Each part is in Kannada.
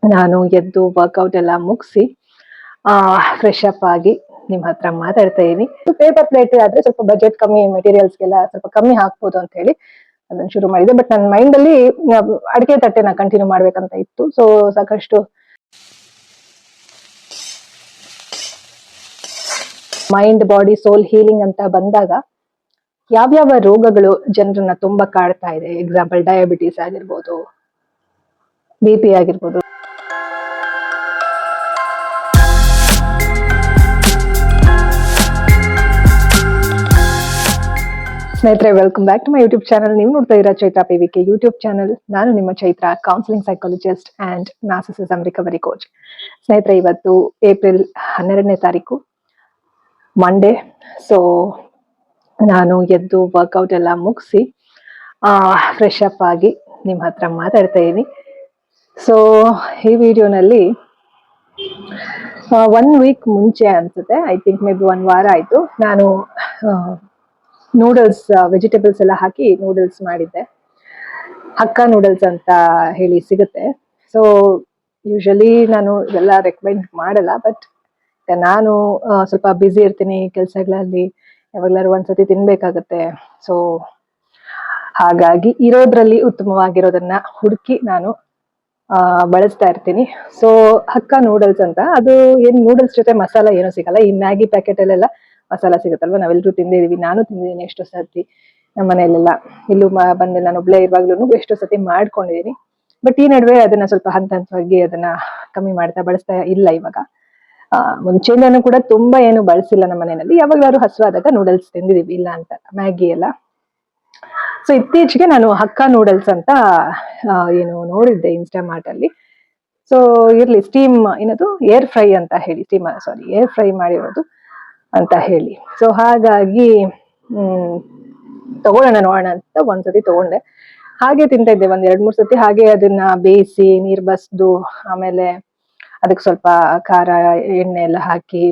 ನಾನು ಎದ್ದು ವರ್ಕೌಟ್ ಎಲ್ಲ ಮುಗಿಸಿ ಫ್ರೆಶ್ ಅಪ್ ಆಗಿ ನಿಮ್ ಹತ್ರ ಮಾತಾಡ್ತಾ ಇದೀನಿ. ಪೇಪರ್ ಪ್ಲೇಟ್ ಆದ್ರೆ ಸ್ವಲ್ಪ ಬಜೆಟ್ ಕಮ್ಮಿ, ಮೆಟೀರಿಯಲ್ಸ್ಗೆಲ್ಲ ಸ್ವಲ್ಪ ಕಮ್ಮಿ ಹಾಕ್ಬೋದು ಅಂತ ಹೇಳಿ ಅದನ್ನ ಶುರು ಮಾಡಿದೆ. ಬಟ್ ನನ್ನ ಮೈಂಡ್ ಅಲ್ಲಿ ಅಡಿಕೆ ತಟ್ಟೆನ ಕಂಟಿನ್ಯೂ ಮಾಡ್ಬೇಕಂತ ಇತ್ತು. ಸೊ ಸಾಕಷ್ಟು ಮೈಂಡ್ ಬಾಡಿ ಸೋಲ್ ಹೀಲಿಂಗ್ ಅಂತ ಬಂದಾಗ ಯಾವ್ಯಾವ ರೋಗಗಳು ಜನರನ್ನ ತುಂಬಾ ಕಾಡ್ತಾ ಇದೆ, ಎಕ್ಸಾಂಪಲ್ ಡಯಾಬಿಟೀಸ್ ಆಗಿರ್ಬೋದು, BP ಆಗಿರ್ಬೋದು. ಸ್ನೇಹಿತರೆ, welcome back to my YouTube channel. ನೀವು ನೋಡ್ತಾ ಇರೋ ಚೈತ್ರ PVK ಯೂಟ್ಯೂಬ್ ಚಾನಲ್. ನಾನು ನಿಮ್ಮ Chaitra, counselling psychologist and narcissism recovery coach. ಸ್ನೇಹಿತರೆ, ಇವತ್ತು ಏಪ್ರಿಲ್ 12ನೇ ತಾರೀಕು, ಮಂಡೇ. ಸೊ ನಾನು ಎದ್ದು ವರ್ಕೌಟ್ ಎಲ್ಲ ಮುಗಿಸಿ ಫ್ರೆಶ್ ಅಪ್ ಆಗಿ ನಿಮ್ಮ ಹತ್ರ ಮಾತಾಡ್ತಾ ಇದ್ದೀನಿ. ಸೊ ಈ ವಿಡಿಯೋನಲ್ಲಿ 1 ವೀಕ್ ಮುಂಚೆ ಅನ್ಸುತ್ತೆ, ಐ ಥಿಂಕ್ ಮೇ ಬಿ 1 ವಾರ ಆಯ್ತು, ನಾನು ನೂಡಲ್ಸ್, ವೆಜಿಟೇಬಲ್ಸ್ ಎಲ್ಲ ಹಾಕಿ ನೂಡಲ್ಸ್ ಮಾಡಿದ್ದೆ. ಹಕ್ಕ ನೂಡಲ್ಸ್ ಅಂತ ಹೇಳಿ ಸಿಗುತ್ತೆ. ಸೊ ಯೂಶಲಿ ನಾನು ಇದೆಲ್ಲ ರೆಕಮೆಂಡ್ ಮಾಡಲ್ಲ, ಬಟ್ ನಾನು ಸ್ವಲ್ಪ ಬ್ಯುಸಿ ಇರ್ತೀನಿ ಕೆಲಸಗಳಲ್ಲಿ, ಯಾವಾಗ್ಲಾರು ಒಂದ್ಸತಿ ತಿನ್ಬೇಕಾಗತ್ತೆ. ಸೊ ಹಾಗಾಗಿ ಇರೋದ್ರಲ್ಲಿ ಉತ್ತಮವಾಗಿರೋದನ್ನ ಹುಡುಕಿ ನಾನು ಬಳಸ್ತಾ ಇರ್ತೀನಿ. ಸೊ ಹಕ್ಕ ನೂಡಲ್ಸ್ ಅಂತ, ಅದು ಏನ್ ನೂಡಲ್ಸ್ ಜೊತೆ ಮಸಾಲ ಏನೂ ಸಿಗಲ್ಲ. ಈ ಮ್ಯಾಗಿ ಪ್ಯಾಕೆಟ್ ಅಲ್ಲೆಲ್ಲ ಮಸಾಲ ಸಿಗುತ್ತಲ್ವ, ನಾವೆಲ್ಲರೂ ತಿಂದಿದೀವಿ, ನಾನು ತಿಂದಿದ್ದೀನಿ ಎಷ್ಟೋ ಸರ್ತಿ ನಮ್ಮ ಮನೆಯಲ್ಲೆಲ್ಲ. ಇಲ್ಲೂ ಬಂದು ನಾನು ಒಬ್ಳೆ ಇರುವಾಗ್ಲೂ ಎಷ್ಟೋ ಸತಿ ಮಾಡ್ಕೊಂಡಿದೀನಿ. ಬಟ್ ಈ ನಡುವೆ ಅದನ್ನ ಸ್ವಲ್ಪ ಹಂತ ಹಂತವಾಗಿ ಅದನ್ನ ಕಮ್ಮಿ ಮಾಡ್ತಾ ಬಳಸ್ತಾ ಇಲ್ಲ ಇವಾಗ. ಮುಂಚೆಯಿಂದನೂ ಕೂಡ ತುಂಬಾ ಏನು ಬಳಸಿಲ್ಲ ನಮ್ಮ ಮನೆಯಲ್ಲಿ. ಯಾವಾಗ್ಲಾದ್ರು ಹಸುವಾದಾಗ ನೂಡಲ್ಸ್ ತಿಂದಿದೀವಿ, ಇಲ್ಲ ಅಂತ, ಮ್ಯಾಗಿ ಎಲ್ಲ. ಸೊ ಇತ್ತೀಚೆಗೆ ನಾನು ಹಕ್ಕ ನೂಡಲ್ಸ್ ಅಂತ ಏನು ನೋಡಿದ್ದೆ ಇನ್ಸ್ಟಾಮಾರ್ಟ್ ಅಲ್ಲಿ. ಸೊ ಇರ್ಲಿ, ಸ್ಟೀಮ್ ಏನದು ಏರ್ ಫ್ರೈ ಅಂತ ಹೇಳಿ, ಏರ್ ಫ್ರೈ ಮಾಡಿರೋದು ಅಂತ ಹೇಳಿ. ಸೊ ಹಾಗಾಗಿ ತಗೊಳ್ಳೋಣ ನೋಡೋಣ ಅಂತ ಒಂದ್ಸತಿ ತಗೊಂಡೆ. ಹಾಗೆ ತಿಂತಾ ಇದ್ದೆ 1-2-3 ಸತಿ. ಹಾಗೆ ಅದನ್ನ ಬೇಯಿಸಿ ನೀರ್ ಬಸ್ದು, ಆಮೇಲೆ ಅದಕ್ಕೆ ಸ್ವಲ್ಪ ಖಾರ, ಎಣ್ಣೆ ಎಲ್ಲ ಹಾಕಿ,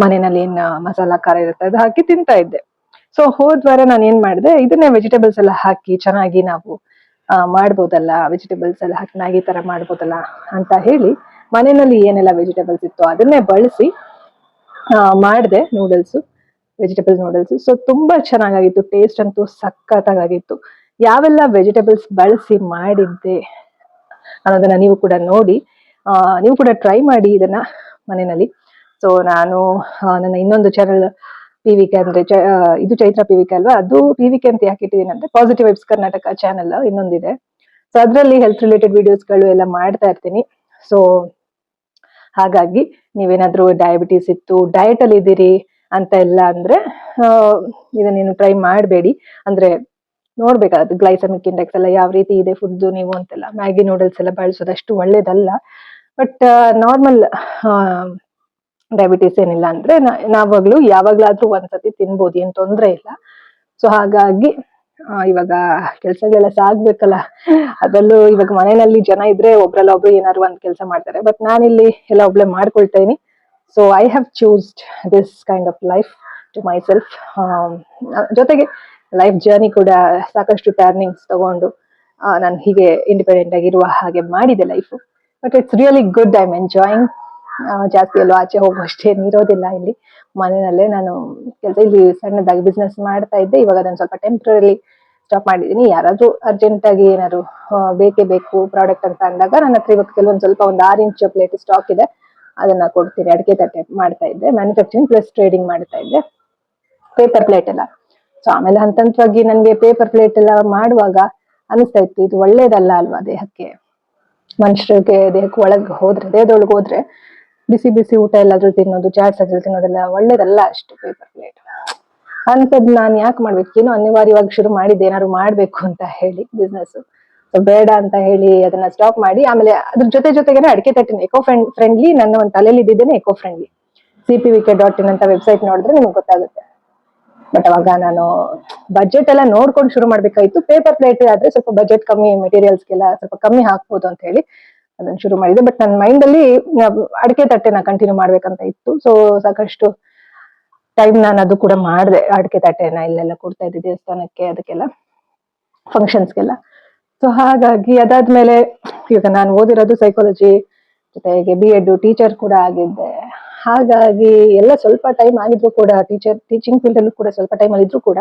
ಮನೆಯಲ್ಲಿ ಏನ್ ಮಸಾಲಾ ಖಾರ ಇರುತ್ತೆ ಅದು ಹಾಕಿ ತಿಂತಾ ಇದ್ದೆ. ಸೊ ಹೋದ್ವಾರ ನಾನು ಏನ್ ಮಾಡಿದೆ, ಇದನ್ನೇ ವೆಜಿಟೇಬಲ್ಸ್ ಎಲ್ಲ ಹಾಕಿ ಚೆನ್ನಾಗಿ ನಾವು ಮಾಡ್ಬೋದಲ್ಲ, ವೆಜಿಟೇಬಲ್ಸ್ ಎಲ್ಲ ಹಾಕಿ ಮ್ಯಾಗಿ ತರ ಮಾಡ್ಬೋದಲ್ಲ ಅಂತ ಹೇಳಿ ಮನೆಯಲ್ಲಿ ಏನೆಲ್ಲ ವೆಜಿಟೇಬಲ್ಸ್ ಇತ್ತು ಅದನ್ನೇ ಬಳಸಿ ಮಾಡಿದೆ ನೂಡಲ್ಸ್, ವೆಜಿಟೇಬಲ್ ನೂಡಲ್ಸ್. ಸೊ ತುಂಬಾ ಚೆನ್ನಾಗಿತ್ತು, ಟೇಸ್ಟ್ ಅಂತೂ ಸಖತ್ತಾಗಿತ್ತು. ಯಾವೆಲ್ಲ ವೆಜಿಟೇಬಲ್ಸ್ ಬಳಸಿ ಮಾಡಿದ್ದೆ ಅನ್ನೋದನ್ನ ನೀವು ಕೂಡ ನೋಡಿ, ನೀವು ಕೂಡ ಟ್ರೈ ಮಾಡಿ ಇದನ್ನ ಮನೆಯಲ್ಲಿ. ಸೊ ನಾನು ನನ್ನ ಇನ್ನೊಂದು ಚಾನಲ್ PVK, ಅಂದ್ರೆ ಇದು ಚೈತ್ರ PVK ಅಲ್ವಾ, ಅದು PVK ಅಂತ ಯಾಕೆ ಇಟ್ಟಿದ್ದೀನಿ ಅಂದ್ರೆ ಪಾಸಿಟಿವ್ ವೈಬ್ಸ್ ಕರ್ನಾಟಕ ಚಾನಲ್ ಇನ್ನೊಂದಿದೆ. ಸೊ ಅದ್ರಲ್ಲಿ ಹೆಲ್ತ್ ರಿಲೇಟೆಡ್ ವಿಡಿಯೋಸ್ಗಳು ಎಲ್ಲ ಮಾಡ್ತಾ ಇರ್ತೀನಿ. ಸೊ ಹಾಗಾಗಿ ನೀವೇನಾದ್ರೂ ಡಯಾಬಿಟೀಸ್ ಇತ್ತು, ಡಯಟ್ ಅಲ್ಲಿ ಇದ್ದೀರಿ ಅಂತ ಎಲ್ಲ ಅಂದ್ರೆ ಇದನ್ನೇನು ಟ್ರೈ ಮಾಡಬೇಡಿ. ಅಂದ್ರೆ ನೋಡ್ಬೇಕಾಗುತ್ತೆ ಗ್ಲೈಸಮಿಕ್ ಇಂಡೆಕ್ಸ್ ಎಲ್ಲ ಯಾವ ರೀತಿ ಇದೆ ಫುಡ್ ನೀವು ಅಂತೆಲ್ಲ. ಮ್ಯಾಗಿ ನೂಡಲ್ಸ್ ಎಲ್ಲ ಬಳಸೋದಷ್ಟು ಒಳ್ಳೇದಲ್ಲ. ಬಟ್ ನಾರ್ಮಲ್ ಡಯಾಬಿಟೀಸ್ ಏನಿಲ್ಲ ಅಂದ್ರೆ ನಾವಾಗ್ಲೂ ಯಾವಾಗ್ಲಾದ್ರೂ ಒಂದ್ಸತಿ ತಿನ್ಬೋದು, ಏನ್ ತೊಂದ್ರೆ ಇಲ್ಲ. ಸೊ ಹಾಗಾಗಿ ಇವಾಗ ಕೆಲ್ಸಗಳೆಲ್ಲ ಸಾಗ್ಬೇಕಲ್ಲ, ಅದರಲ್ಲೂ ಇವಾಗ ಮನೆಯಲ್ಲಿ ಜನ ಇದ್ರೆ ಒಬ್ರಲ್ಲ ಒಬ್ರು ಏನಾದ್ರು ಒಂದ್ ಕೆಲಸ ಮಾಡ್ತಾರೆ. ಬಟ್ ನಾನಿಲ್ಲಿ ಎಲ್ಲ ಒಬ್ಳೆ ಮಾಡ್ಕೊಳ್ತಾ ಇದೀನಿ. So I have chosen this kind of life to myself. ಜೊತೆಗೆ ಲೈಫ್ ಜರ್ನಿ ಕೂಡ ಸಾಕಷ್ಟು ಟರ್ನಿಂಗ್ಸ್ ತಗೊಂಡು ನಾನು ಹೀಗೆ ಇಂಡಿಪೆಂಡೆಂಟ್ ಆಗಿರುವ ಹಾಗೆ ಮಾಡಿದೆ life. But it's really good, I am enjoying. ಜಾಸ್ತಿ ಎಲ್ಲೋ ಆಚೆ ಹೋಗುವಷ್ಟೇನು ಇರೋದಿಲ್ಲ ಇಲ್ಲಿ ಮನೆಯಲ್ಲೇ. ನಾನು ಕೆಲಸ ಇಲ್ಲಿ ಸಣ್ಣದಾಗಿ ಬಿಸ್ನೆಸ್ ಮಾಡ್ತಾ ಇದ್ದೆ, ಇವಾಗ ಅದನ್ನ ಸ್ವಲ್ಪ ಟೆಂಪ್ರರಿ ಸ್ಟಾಪ್ ಮಾಡಿದೀನಿ. ಯಾರಾದ್ರೂ ಅರ್ಜೆಂಟ್ ಆಗಿ ಏನಾದ್ರು ಬೇಕೇ ಬೇಕು ಪ್ರಾಡಕ್ಟ್ ಅಂತ ಅಂದಾಗ ನನ್ನ ಹತ್ರ ಇವಾಗ ಕೆಲವೊಂದು ಸ್ವಲ್ಪ 6 ಇಂಚ್ ಪ್ಲೇಟ್ ಸ್ಟಾಕ್ ಇದೆ, ಅದನ್ನ ಕೊಡ್ತೀನಿ. ಅಡಿಕೆ ತಟ್ಟೆ ಮಾಡ್ತಾ ಇದ್ದೆ, ಮ್ಯಾನುಫ್ಯಾಕ್ಚರಿಂಗ್ ಪ್ಲಸ್ ಟ್ರೇಡಿಂಗ್ ಮಾಡ್ತಾ ಇದ್ದೆ, ಪೇಪರ್ ಪ್ಲೇಟ್ ಎಲ್ಲ. ಸೊ ಆಮೇಲೆ ಹಂತವಾಗಿ ನನ್ಗೆ ಪೇಪರ್ ಪ್ಲೇಟ್ ಎಲ್ಲ ಮಾಡುವಾಗ ಅನಿಸ್ತಾ ಇತ್ತು, ಇದು ಒಳ್ಳೇದಲ್ಲ ಅಲ್ವಾ ದೇಹಕ್ಕೆ. ಮನುಷ್ಯರಿಗೆ ದೇಹಕ್ಕೆ ದೇಹದೊಳಗೆ ಹೋದ್ರೆ ಬಿಸಿ ಬಿಸಿ ಊಟ ಎಲ್ಲಾದ್ರೂ ತಿನ್ನೋದು, ಚಾಟ್ಸ್ ಅದ್ರಲ್ಲಿ ತಿನ್ನೋದೆಲ್ಲ ಒಳ್ಳೇದಲ್ಲ ಅಷ್ಟು ಪೇಪರ್ ಪ್ಲೇಟ್ ಅಂತದ್. ನಾನ್ ಯಾಕೆ ಮಾಡ್ಬೇಕು, ಏನೋ ಅನಿವಾರ್ಯವಾಗಿ ಶುರು ಮಾಡಿದ್ದೆ ಏನಾದ್ರು ಮಾಡ್ಬೇಕು ಅಂತ ಹೇಳಿ ಬಿಸ್ನೆಸ್. ಬೇಡ ಅಂತ ಹೇಳಿ ಅದನ್ನ ಸ್ಟಾಪ್ ಮಾಡಿ, ಆಮೇಲೆ ಅದ್ರ ಜೊತೆಗೆ ಅಡಿಕೆ ತಟ್ಟಿನ ಎಕೋ ಫ್ರೆಂಡ್ಲಿ, ನನ್ನ ಒಂದು ತಲೆಯಲ್ಲಿ ಇದ್ದಿದ್ದೇನೆ ಎಕೋ ಫ್ರೆಂಡ್ಲಿ. cpvk.in ಅಂತ ವೆಬ್ಸೈಟ್ ನೋಡಿದ್ರೆ ನಿಮ್ಗೆ ಗೊತ್ತಾಗುತ್ತೆ. ಬಟ್ ಅವಾಗ ನಾನು ಬಜೆಟ್ ಎಲ್ಲ ನೋಡ್ಕೊಂಡು ಶುರು ಮಾಡ್ಬೇಕಾಯ್ತು. ಪೇಪರ್ ಪ್ಲೇಟ್ ಆದ್ರೆ ಸ್ವಲ್ಪ ಬಜೆಟ್ ಕಮ್ಮಿ, ಮೆಟೀರಿಯಲ್ಸ್ಗೆಲ್ಲ ಸ್ವಲ್ಪ ಕಮ್ಮಿ ಹಾಕ್ಬೋದು ಅಂತ ಹೇಳಿ ಅದನ್ನ ಶುರು ಮಾಡಿದೆ. ಬಟ್ ನನ್ನ ಮೈಂಡ್ ಅಲ್ಲಿ ಅಡಿಕೆ ತಟ್ಟೆನ ಕಂಟಿನ್ಯೂ ಮಾಡ್ಬೇಕಂತ ಇತ್ತು. ಸೊ ಸಾಕಷ್ಟು ಟೈಮ್ ನಾನು ಅದು ಕೂಡ ಮಾಡಿದೆ. ಅಡಿಕೆ ತಟ್ಟೆನ ಇಲ್ಲೆಲ್ಲ ಕೊಡ್ತಾ ಇದ್ದೆ ದೇವಸ್ಥಾನಕ್ಕೆ, ಅದಕ್ಕೆಲ್ಲ ಫಂಕ್ಷನ್ಸ್ಗೆಲ್ಲ. ಸೊ ಹಾಗಾಗಿ ಅದಾದ್ಮೇಲೆ ಈಗ ನಾನು ಓದಿರೋದು ಸೈಕಾಲಜಿ, ಜೊತೆಗೆ B.Ed ಟೀಚರ್ ಕೂಡ ಆಗಿದ್ದೆ. ಹಾಗಾಗಿ ಎಲ್ಲ ಸ್ವಲ್ಪ ಟೈಮ್ ಆಗಿದ್ರು ಕೂಡ ಟೀಚಿಂಗ್ ಫೀಲ್ಡ್ ಅಲ್ಲೂ ಕೂಡ ಸ್ವಲ್ಪ ಟೈಮ್ ಅಲ್ಲಿ ಇದ್ರು ಕೂಡ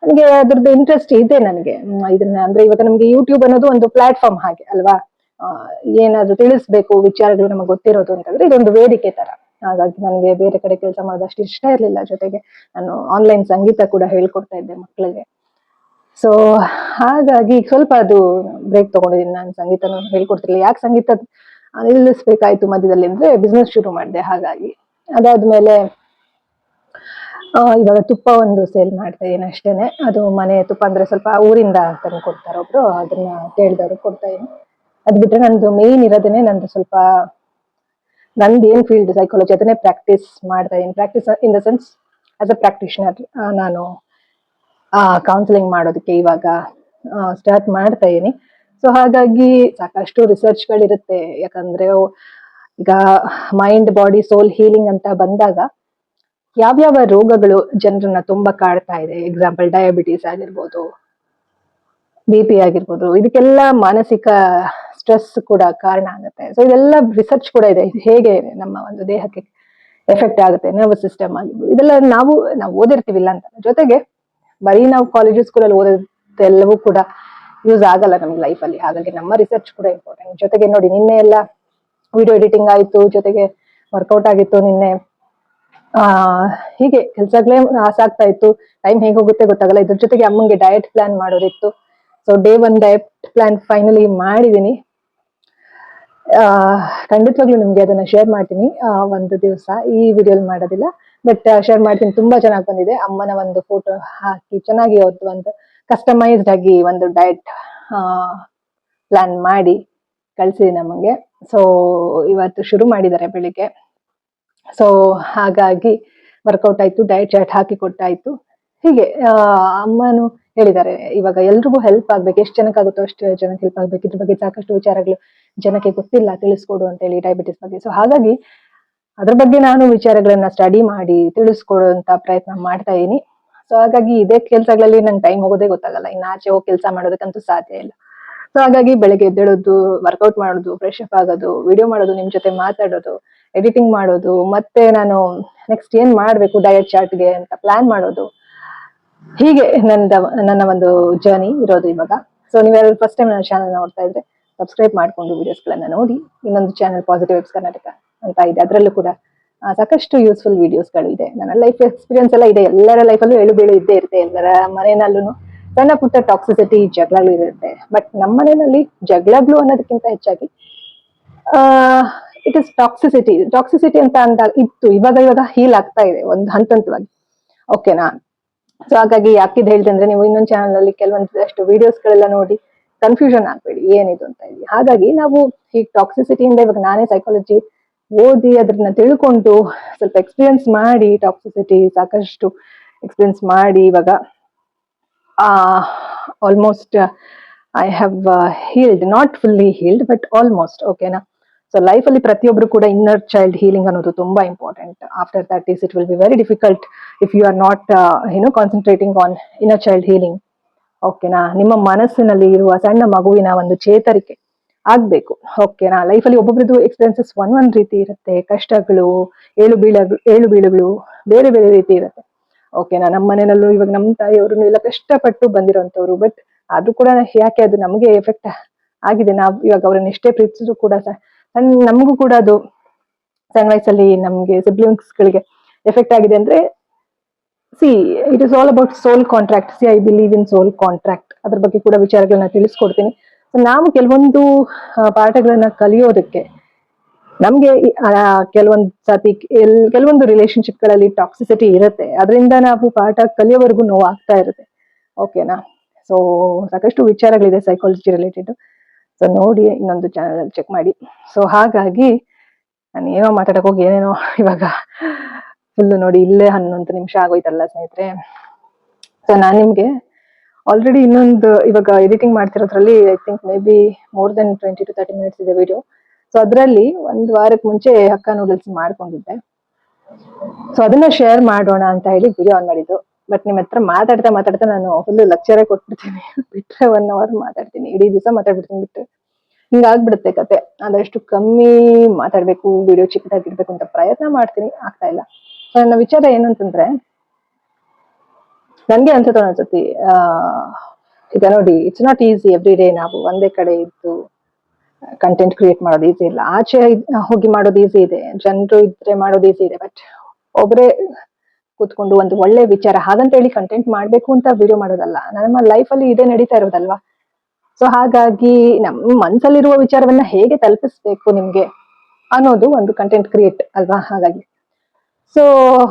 ನನಗೆ ಅದ್ರದ್ದು ಇಂಟ್ರೆಸ್ಟ್ ಇದೆ ನನಗೆ. ಇದನ್ನ ಅಂದ್ರೆ ಇವಾಗ ನಮ್ಗೆ ಯೂಟ್ಯೂಬ್ ಅನ್ನೋದು ಒಂದು ಪ್ಲಾಟ್ಫಾರ್ಮ್ ಹಾಗೆ ಅಲ್ವಾ. ಆ, ಏನಾದ್ರು ತಿಳಿಸ್ಬೇಕು ವಿಚಾರಗಳು ನಮಗೆ ಗೊತ್ತಿರೋದು ಅಂತಂದ್ರೆ ಇದೊಂದು ವೇದಿಕೆ ತರ. ಹಾಗಾಗಿ ನನಗೆ ಬೇರೆ ಕಡೆ ಕೆಲಸ ಮಾಡೋದಷ್ಟು ಇಷ್ಟ ಇರ್ಲಿಲ್ಲ. ಜೊತೆಗೆ ನಾನು ಆನ್ಲೈನ್ ಸಂಗೀತ ಕೂಡ ಹೇಳ್ಕೊಡ್ತಾ ಇದ್ದೆ ಮಕ್ಕಳಿಗೆ. ಸೊ ಹಾಗಾಗಿ ಸ್ವಲ್ಪ ಅದು ಬ್ರೇಕ್ ತಗೊಂಡಿದ್ದೀನಿ. ನಾನು ಸಂಗೀತನ ಹೇಳ್ಕೊಡ್ತಿರ್ಲಿಲ್ಲ. ಯಾಕೆ ಸಂಗೀತ ನಿಲ್ಲಿಸ್ಬೇಕಾಯ್ತು ಮಧ್ಯದಲ್ಲಿ ಅಂದ್ರೆ ಬಿಸ್ನೆಸ್ ಶುರು ಮಾಡಿದೆ. ಹಾಗಾಗಿ ಅದಾದ್ಮೇಲೆ ಇವಾಗ ತುಪ್ಪ ಒಂದು ಸೇಲ್ ಮಾಡ್ತಾ ಇದೀನಿ ಅಷ್ಟೇನೆ. ಅದು ಮನೆ ತುಪ್ಪ ಅಂದ್ರೆ ಸ್ವಲ್ಪ ಊರಿಂದ ತಂದು ಕೊಡ್ತಾರೆ ಒಬ್ರು, ಅದನ್ನ ಕೇಳಿದವ್ರು ಕೊಡ್ತಾ ಇದೀನಿ. ಅದ್ ಬಿಟ್ರೆ ನಂದು ಮೇನ್ ಇರೋದೇನೆ ನಂದು ಸ್ವಲ್ಪ ನಂದು ಏನ್ ಫೀಲ್ಡ್ ಸೈಕಾಲಜಿ ಅದನ್ನೇ ಪ್ರಾಕ್ಟೀಸ್ ಮಾಡ್ತಾ ಇದೀನಿ. Practice in the sense as a practitioner ನಾನು ಕೌನ್ಸಿಲಿಂಗ್ ಮಾಡೋದಕ್ಕೆ ಇವಾಗ ಸ್ಟಾರ್ಟ್ ಮಾಡ್ತಾ ಇದೀನಿ. ಸೊ ಹಾಗಾಗಿ ಸಾಕಷ್ಟು ರಿಸರ್ಚ್ಗಳಿರುತ್ತೆ. ಯಾಕಂದ್ರೆ ಈಗ ಮೈಂಡ್ ಬಾಡಿ ಸೋಲ್ ಹೀಲಿಂಗ್ ಅಂತ ಬಂದಾಗ ಯಾವ್ಯಾವ ರೋಗಗಳು ಜನರನ್ನ ತುಂಬಾ ಕಾಡ್ತಾ ಇದೆ, ಎಕ್ಸಾಂಪಲ್ ಡಯಾಬಿಟೀಸ್ ಆಗಿರ್ಬೋದು, BP ಆಗಿರ್ಬೋದು, ಇದಕ್ಕೆಲ್ಲ ಮಾನಸಿಕ ಸ್ಟ್ರೆಸ್ ಕೂಡ ಕಾರಣ ಆಗುತ್ತೆ. ಸೊ ಇದೆಲ್ಲ ರಿಸರ್ಚ್ ಕೂಡ ಇದೆ. ಇದು ಹೇಗೆ ನಮ್ಮ ಒಂದು ದೇಹಕ್ಕೆ ಎಫೆಕ್ಟ್ ಆಗುತ್ತೆ, ನರ್ವಸ್ ಸಿಸ್ಟಮ್ ಆಗಿರ್ಬೋದು, ಇದೆಲ್ಲ ನಾವು ಓದಿರ್ತೀವಿಲ್ಲ ಅಂತ. ಜೊತೆಗೆ ಬರೀ ನಾವು ಕಾಲೇಜ್ ಸ್ಕೂಲಲ್ಲಿ ಓದೋದೆಲ್ಲವೂ ಕೂಡ ಯೂಸ್ ಆಗಲ್ಲ ನಮ್ಗೆ ಲೈಫಲ್ಲಿ. ಹಾಗಾಗಿ ನಮ್ಮ ರಿಸರ್ಚ್ ಕೂಡ ಇಂಪಾರ್ಟೆಂಟ್. ಜೊತೆಗೆ ನೋಡಿ, ನಿನ್ನೆ ಎಲ್ಲ ವಿಡಿಯೋ ಎಡಿಟಿಂಗ್ ಆಯ್ತು, ಜೊತೆಗೆ ವರ್ಕೌಟ್ ಆಗಿತ್ತು ನಿನ್ನೆ. ಹೀಗೆ ಕೆಲ್ಸಗಳೇ ಸಾಕ್ತಾ ಇತ್ತು. ಟೈಮ್ ಹೇಗೆ ಹೋಗುತ್ತೆ ಗೊತ್ತಾಗಲ್ಲ. ಇದ್ರ ಜೊತೆಗೆ ಅಮ್ಮಂಗೆ ಡಯಟ್ ಪ್ಲಾನ್ ಮಾಡೋದಿತ್ತು. So day 1 diet plan finally ಮಾಡಿದೀನಿ. ಖಂಡಿತವಾಗ್ಲೂ ನಿಮ್ಗೆ ಅದನ್ನ ಶೇರ್ ಮಾಡ್ತೀನಿ ಒಂದು ದಿವಸ. ಈ ವಿಡಿಯೋಲಿ ಮಾಡೋದಿಲ್ಲ, ಬಟ್ ಶೇರ್ ಮಾಡ್ತೀನಿ. ತುಂಬಾ ಚೆನ್ನಾಗಿ ಬಂದಿದೆ. ಅಮ್ಮನ ಒಂದು ಫೋಟೋ ಹಾಕಿ ಚೆನ್ನಾಗಿ ಅವತ್ತು ಒಂದು ಕಸ್ಟಮೈಸ್ಡ್ ಆಗಿ ಒಂದು ಡಯಟ್ ಪ್ಲಾನ್ ಮಾಡಿ ಕಳ್ಸಿದೀನಿ ನಮಗೆ. ಸೊ ಇವತ್ತು ಶುರು ಮಾಡಿದ್ದಾರೆ ಬೆಳಿಗ್ಗೆ. ಸೊ ಹಾಗಾಗಿ ವರ್ಕೌಟ್ ಆಯ್ತು, ಡಯಟ್ ಚಾರ್ಟ್ ಹಾಕಿ ಕೊಟ್ಟಾಯ್ತು. ಹೀಗೆ ಅಮ್ಮನು ಹೇಳಿದ್ದಾರೆ, ಇವಾಗ ಎಲ್ರಿಗೂ ಹೆಲ್ಪ್ ಆಗ್ಬೇಕು, ಎಷ್ಟು ಜನಕ್ಕಾಗುತ್ತೋ ಅಷ್ಟು ಜನಕ್ಕೆ ಹೆಲ್ಪ್ ಆಗ್ಬೇಕು. ಇದ್ರ ಬಗ್ಗೆ ಸಾಕಷ್ಟು ವಿಚಾರಗಳು ಜನಕ್ಕೆ ಗೊತ್ತಿಲ್ಲ, ತಿಳಿಸ್ಕೊಡು ಅಂತ ಹೇಳಿ ಡಯಾಬಿಟಿಸ್ ಬಗ್ಗೆ. ಸೊ ಹಾಗಾಗಿ ಅದ್ರ ಬಗ್ಗೆ ನಾನು ವಿಚಾರಗಳನ್ನ ಸ್ಟಡಿ ಮಾಡಿ ತಿಳಿಸ್ಕೊಡುವಂತ ಪ್ರಯತ್ನ ಮಾಡ್ತಾ ಇದೀನಿ. ಸೊ ಹಾಗಾಗಿ ಇದೇ ಕೆಲ್ಸಗಳಲ್ಲಿ ನಂಗೆ ಟೈಮ್ ಹೋಗೋದೇ ಗೊತ್ತಾಗಲ್ಲ. ಇನ್ನು ಆಚೆ ಹೋಗಿ ಕೆಲಸ ಮಾಡೋದಕ್ಕಂತೂ ಸಾಧ್ಯ ಇಲ್ಲ. ಸೊ ಹಾಗಾಗಿ ಬೆಳಗ್ಗೆ ಎದ್ದೇಳೋದು, ವರ್ಕೌಟ್ ಮಾಡೋದು, ಫ್ರೆಶ್ ಅಪ್ ಆಗೋದು, ವಿಡಿಯೋ ಮಾಡೋದು, ನಿಮ್ ಜೊತೆ ಮಾತಾಡೋದು, ಎಡಿಟಿಂಗ್ ಮಾಡೋದು, ಮತ್ತೆ ನಾನು ನೆಕ್ಸ್ಟ್ ಏನ್ ಮಾಡ್ಬೇಕು ಡಯಟ್ ಚಾರ್ಟ್ಗೆ ಅಂತ ಪ್ಲಾನ್ ಮಾಡೋದು, ಹೀಗೆ ನನ್ನ ಒಂದು ಜರ್ನಿ ಇರೋದು ಇವಾಗ. ಸೊ ನೀವ್ಯಾರು ಫಸ್ಟ್ ಟೈಮ್ ನನ್ನ ಚಾನಲ್ ನೋಡ್ತಾ ಇದ್ರೆ ಸಬ್ಸ್ಕ್ರೈಬ್ ಮಾಡ್ಕೊಂಡು ವಿಡಿಯೋಸ್ಗಳನ್ನ ನೋಡಿ. ಇನ್ನೊಂದು ಚಾನಲ್ ಪಾಸಿಟಿವ್ ವೆಬ್ಸ್ ಕರ್ನಾಟಕ ಅಂತ ಇದೆ, ಅದರಲ್ಲೂ ಕೂಡ ಸಾಕಷ್ಟು ಯೂಸ್ಫುಲ್ ವಿಡಿಯೋಸ್ಗಳು ಇದೆ. ನನ್ನ ಲೈಫ್ ಎಕ್ಸ್ಪೀರಿಯನ್ಸ್ ಎಲ್ಲ ಇದೆ. ಎಲ್ಲರ ಲೈಫಲ್ಲೂ ಏಳು ಬೀಳು ಇದ್ದೇ ಇರುತ್ತೆ. ಎಲ್ಲರ ಮನೆಯಲ್ಲೂ ಸಣ್ಣ ಪುಟ್ಟ ಟಾಕ್ಸಿಸಿಟಿ, ಜಗಳಗಳು ಇರುತ್ತೆ. ಬಟ್ ನಮ್ಮ ಮನೆಯಲ್ಲಿ ಜಗಳಗಳು ಅನ್ನೋದಕ್ಕಿಂತ ಹೆಚ್ಚಾಗಿ ಇಟ್ ಇಸ್ ಟಾಕ್ಸಿಸಿಟಿ ಅಂತ ಅಂದಾಗ ಇತ್ತು. ಇವಾಗ ಹೀಲ್ ಆಗ್ತಾ ಇದೆ ಒಂದು ಹಂತವಾಗಿ. ಓಕೆನಾ. ಸೊ ಹಾಗಾಗಿ ಯಾಕಿದ್ ಹೇಳ್ದೆ ಅಂದ್ರೆ, ನೀವು ಇನ್ನೊಂದು ಚಾನಲ್ ಅಲ್ಲಿ ಕೆಲವೊಂದಷ್ಟು ವಿಡಿಯೋಸ್ಗಳೆಲ್ಲ ನೋಡಿ ಕನ್ಫ್ಯೂಷನ್ ಆಗ್ಬೇಡಿ ಏನಿದು ಅಂತ ಹೇಳಿ. ಹಾಗಾಗಿ ನಾವು ಈ ಟಾಕ್ಸಿಸಿಟಿಯಿಂದ ಇವಾಗ ನಾನೇ ಸೈಕಾಲಜಿ ಓದಿ ಅದನ್ನ ತಿಳ್ಕೊಂಡು ಸ್ವಲ್ಪ ಎಕ್ಸ್ಪೀರಿಯನ್ಸ್ ಮಾಡಿ, ಟಾಕ್ಸಿಸಿಟಿ ಸಾಕಷ್ಟು ಎಕ್ಸ್ಪೀರಿಯನ್ಸ್ ಮಾಡಿ ಇವಾಗ almost I have healed, not fully healed but almost. ಓಕೆನಾ. ಸೊ ಲೈಫ್ ಅಲ್ಲಿ ಪ್ರತಿಯೊಬ್ರು ಕೂಡ ಇನ್ನರ್ ಚೈಲ್ಡ್ ಹೀಲಿಂಗ್ ಅನ್ನೋದು ತುಂಬಾ important. After that it will be very difficult if you are not concentrating on inner child healing. ಓಕೆನಾ. ನಿಮ್ಮ ಮನಸ್ಸಿನಲ್ಲಿ ಇರುವ ಸಣ್ಣ ಮಗುವಿನ ಒಂದು ಚೇತರಿಕೆ ಆಗ್ಬೇಕು. ಓಕೆನಾ. ಲೈಫಲ್ಲಿ ಒಬ್ಬೊಬ್ರದ್ದು ಎಕ್ಸ್ಪೀರಿಯನ್ಸಸ್ ಒಂದೊಂದ್ ರೀತಿ ಇರುತ್ತೆ. ಕಷ್ಟಗಳು, ಏಳು ಬೀಳುಗಳು ಬೇರೆ ಬೇರೆ ರೀತಿ ಇರುತ್ತೆ. ಓಕೆನಾ. ನಮ್ಮ ಮನೆಯಲ್ಲೂ ಇವಾಗ ನಮ್ಮ ತಾಯಿಯವರು ಎಲ್ಲ ಕಷ್ಟಪಟ್ಟು ಬಂದಿರೋಂಥವ್ರು. ಬಟ್ ಆದ್ರೂ ಕೂಡ ಯಾಕೆ ಅದು ನಮಗೆ ಎಫೆಕ್ಟ್ ಆಗಿದೆ. ನಾವ್ ಇವಾಗ ಅವ್ರನ್ನ ಎಷ್ಟೇ ಪ್ರೀತಿಸಿದ್ರು ಕೂಡ ನಮಗೂ ಕೂಡ ಅದು ಸಣ್ಣ ವಯಸ್ಸಲ್ಲಿ ನಮ್ಗೆ ಸಿಬ್ಲಿಂಗ್ಸ್ ಗಳಿಗೆ ಎಫೆಕ್ಟ್ ಆಗಿದೆ ಅಂದ್ರೆ, see it is all about soul contract. See I believe in soul contract. ಅದ್ರ ಬಗ್ಗೆ ಕೂಡ ವಿಚಾರಗಳನ್ನ ತಿಳಿಸ್ಕೊಡ್ತೀನಿ. ನಾವು ಕೆಲವೊಂದು ಪಾಠಗಳನ್ನ ಕಲಿಯೋದಕ್ಕೆ ನಮ್ಗೆ ಕೆಲವೊಂದ್ ಸತಿ ಕೆಲವೊಂದು ರಿಲೇಶನ್ಶಿಪ್ ಗಳಲ್ಲಿ ಟಾಕ್ಸಿಸಿಟಿ ಇರುತ್ತೆ. ಅದರಿಂದ ನಾವು ಪಾಠ ಕಲಿಯೋವರೆಗೂ ನೋವಾಗ್ತಾ ಇರುತ್ತೆ. ಓಕೆನಾ. ಸೊ ಸಾಕಷ್ಟು ವಿಚಾರಗಳಿದೆ ಸೈಕಾಲಜಿ ರಿಲೇಟೆಡ್. ಸೊ ನೋಡಿ, ಇನ್ನೊಂದು ಚಾನಲ್ ಅಲ್ಲಿ ಚೆಕ್ ಮಾಡಿ. ಸೊ ಹಾಗಾಗಿ ನಾನು ಏನೋ ಮಾತಾಡಕ್ ಹೋಗಿ ಏನೇನೋ ಇವಾಗ ಫುಲ್ ನೋಡಿ, ಇಲ್ಲೇ 11 ನಿಮಿಷ ಆಗೋಯ್ತಲ್ಲ ಸ್ನೇಹಿತರೆ. ಸೊ ನಾನ್ ನಿಮ್ಗೆ ಆಲ್ರೆಡಿ ಇನ್ನೊಂದು ಇವಾಗ ಎಡಿಟಿಂಗ್ ಮಾಡ್ತಿರೋದ್ರಲ್ಲಿ I think may be more than 20 to 30 minutes ಇದೆ ವಿಡಿಯೋ. ಸೊ ಅದ್ರಲ್ಲಿ ಒಂದು ವಾರಕ್ಕೆ ಮುಂಚೆ ಹಕ್ಕ ನೂಡಲ್ಸ್ ಮಾಡ್ಕೊಂಡಿದ್ದೆ. ಸೊ ಅದನ್ನ ಶೇರ್ ಮಾಡೋಣ ಅಂತ ಹೇಳಿ ವಿಡಿಯೋ ಆನ್ ಮಾಡಿದ್ದು. ಬಟ್ ನಿಮ್ಮ ಹತ್ರ ಮಾತಾಡ್ತಾ ಮಾತಾಡ್ತಾ ನಾನು ಫುಲ್ ಲೆಕ್ಚರೇ ಕೊಟ್ಬಿಡ್ತೀನಿ. ಬಿಟ್ರೆ 1 hour ಮಾತಾಡ್ತೀನಿ, ಇಡೀ ದಿವಸ ಮಾತಾಡ್ಬಿಡ್ತೀನಿ ಬಿಟ್ರೆ. ಹಿಂಗಾಗ್ಬಿಡುತ್ತೆ ಕತೆ. ಆದಷ್ಟು ಕಮ್ಮಿ ಮಾತಾಡ್ಬೇಕು, ವಿಡಿಯೋ ಚಿಕ್ಕದಾಗಿರ್ಬೇಕು ಅಂತ ಪ್ರಯತ್ನ ಮಾಡ್ತೀನಿ, ಆಗ್ತಾ ಇಲ್ಲ. ನನ್ನ ವಿಚಾರ ಏನು ಅಂತಂದ್ರೆ, ನನ್ಗೆ ಅನ್ಸುತ್ತೆ ಒಂದೊಂದ್ಸತಿ ಈಗ ನೋಡಿ, it's not easy every day ನಾವು ಒಂದೇ ಕಡೆ ಇದ್ದು ಕಂಟೆಂಟ್ ಕ್ರಿಯೇಟ್ ಮಾಡೋದು ಈಸಿ ಇಲ್ಲ. ಆಚೆ ಹೋಗಿ ಮಾಡೋದು ಈಸಿ ಇದೆ, ಜನರು ಇದ್ರೆ ಮಾಡೋದು ಈಸಿ ಇದೆ. ಬಟ್ ಒಬ್ರೇ ಕೂತ್ಕೊಂಡು ಒಂದು ಒಳ್ಳೆ ವಿಚಾರ ಹಾಗಂತ ಹೇಳಿ ಕಂಟೆಂಟ್ ಮಾಡ್ಬೇಕು ಅಂತ ವಿಡಿಯೋ ಮಾಡೋದಲ್ಲ, ನಮ್ಮ ಲೈಫ್ ಅಲ್ಲಿ ಇದೇ ನಡೀತಾ ಇರೋದಲ್ವಾ. ಸೊ ಹಾಗಾಗಿ ನಮ್ಮ ಮನ್ಸಲ್ಲಿರುವ ವಿಚಾರವನ್ನ ಹೇಗೆ ತಲುಪಿಸ್ಬೇಕು ನಿಮ್ಗೆ ಅನ್ನೋದು ಒಂದು ಕಂಟೆಂಟ್ ಕ್ರಿಯೇಟ್ ಅಲ್ವಾ. ಸೊ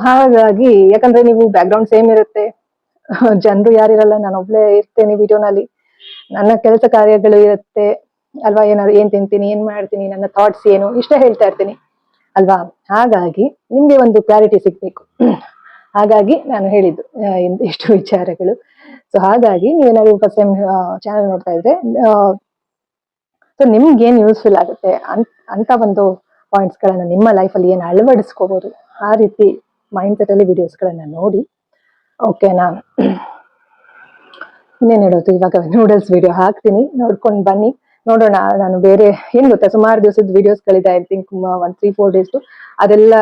ಹಾಗಾಗಿ ಯಾಕಂದ್ರೆ ನೀವು ಬ್ಯಾಕ್ ಗ್ರೌಂಡ್ ಸೇಮ್ ಇರುತ್ತೆ, ಜನರು ಯಾರಿರಲ್ಲ, ನಾನು ಒಬ್ಳೆ ಇರ್ತೇನೆ ವಿಡಿಯೋನಲ್ಲಿ, ನನ್ನ ಕೆಲಸ ಕಾರ್ಯಗಳು ಇರುತ್ತೆ ಅಲ್ವಾ. ಏನಾದ್ರು ಏನ್ ತಿಂತೀನಿ, ಏನ್ ಮಾಡ್ತೀನಿ, ನನ್ನ ಥಾಟ್ಸ್ ಏನು, ಇಷ್ಟೇ ಹೇಳ್ತಾ ಇರ್ತೀನಿ ಅಲ್ವಾ. ಹಾಗಾಗಿ ನಿಮ್ಗೆ ಒಂದು ಕ್ಲಾರಿಟಿ ಸಿಗ್ಬೇಕು. ಹಾಗಾಗಿ ನಾನು ಹೇಳಿದ್ದು ಇಷ್ಟು ವಿಚಾರಗಳು. ಸೊ ಹಾಗಾಗಿ ನೀವೇನಾದ್ರು ಫಸ್ಟ್ ಟೈಮ್ ಚಾನಲ್ ನೋಡ್ತಾ ಇದ್ರೆ, ಸೊ ನಿಮ್ಗೆ ಏನ್ ಯೂಸ್ಫುಲ್ ಆಗುತ್ತೆ ಅಂತ ಒಂದು ಪಾಯಿಂಟ್ಸ್ ಗಳನ್ನ ನಿಮ್ಮ ಲೈಫ್ ಅಲ್ಲಿ ಏನ್ ಅಳವಡಿಸ್ಕೋಬಹುದು, ಆ ರೀತಿ ಮೈಂಡ್ ಸೆಟ್ ಅಲ್ಲಿ ವಿಡಿಯೋಸ್ ಗಳನ್ನ ನೋಡಿ. ಓಕೆನಾ? ಇನ್ನೇನ್ ಹೇಳೋದು, ಇವಾಗ ನೂಡಲ್ಸ್ ವಿಡಿಯೋ ಹಾಕ್ತೀನಿ, ನೋಡ್ಕೊಂಡು ಬನ್ನಿ. ನೋಡೋಣ. ನಾನು ಬೇರೆ ಏನ್ ಗೊತ್ತಾ, ಸುಮಾರು ದಿವಸದ ವಿಡಿಯೋಸ್ ಗಳಿದೆ, ಐ ಥಿಂಕ್ 3-4 days ಅದೆಲ್ಲ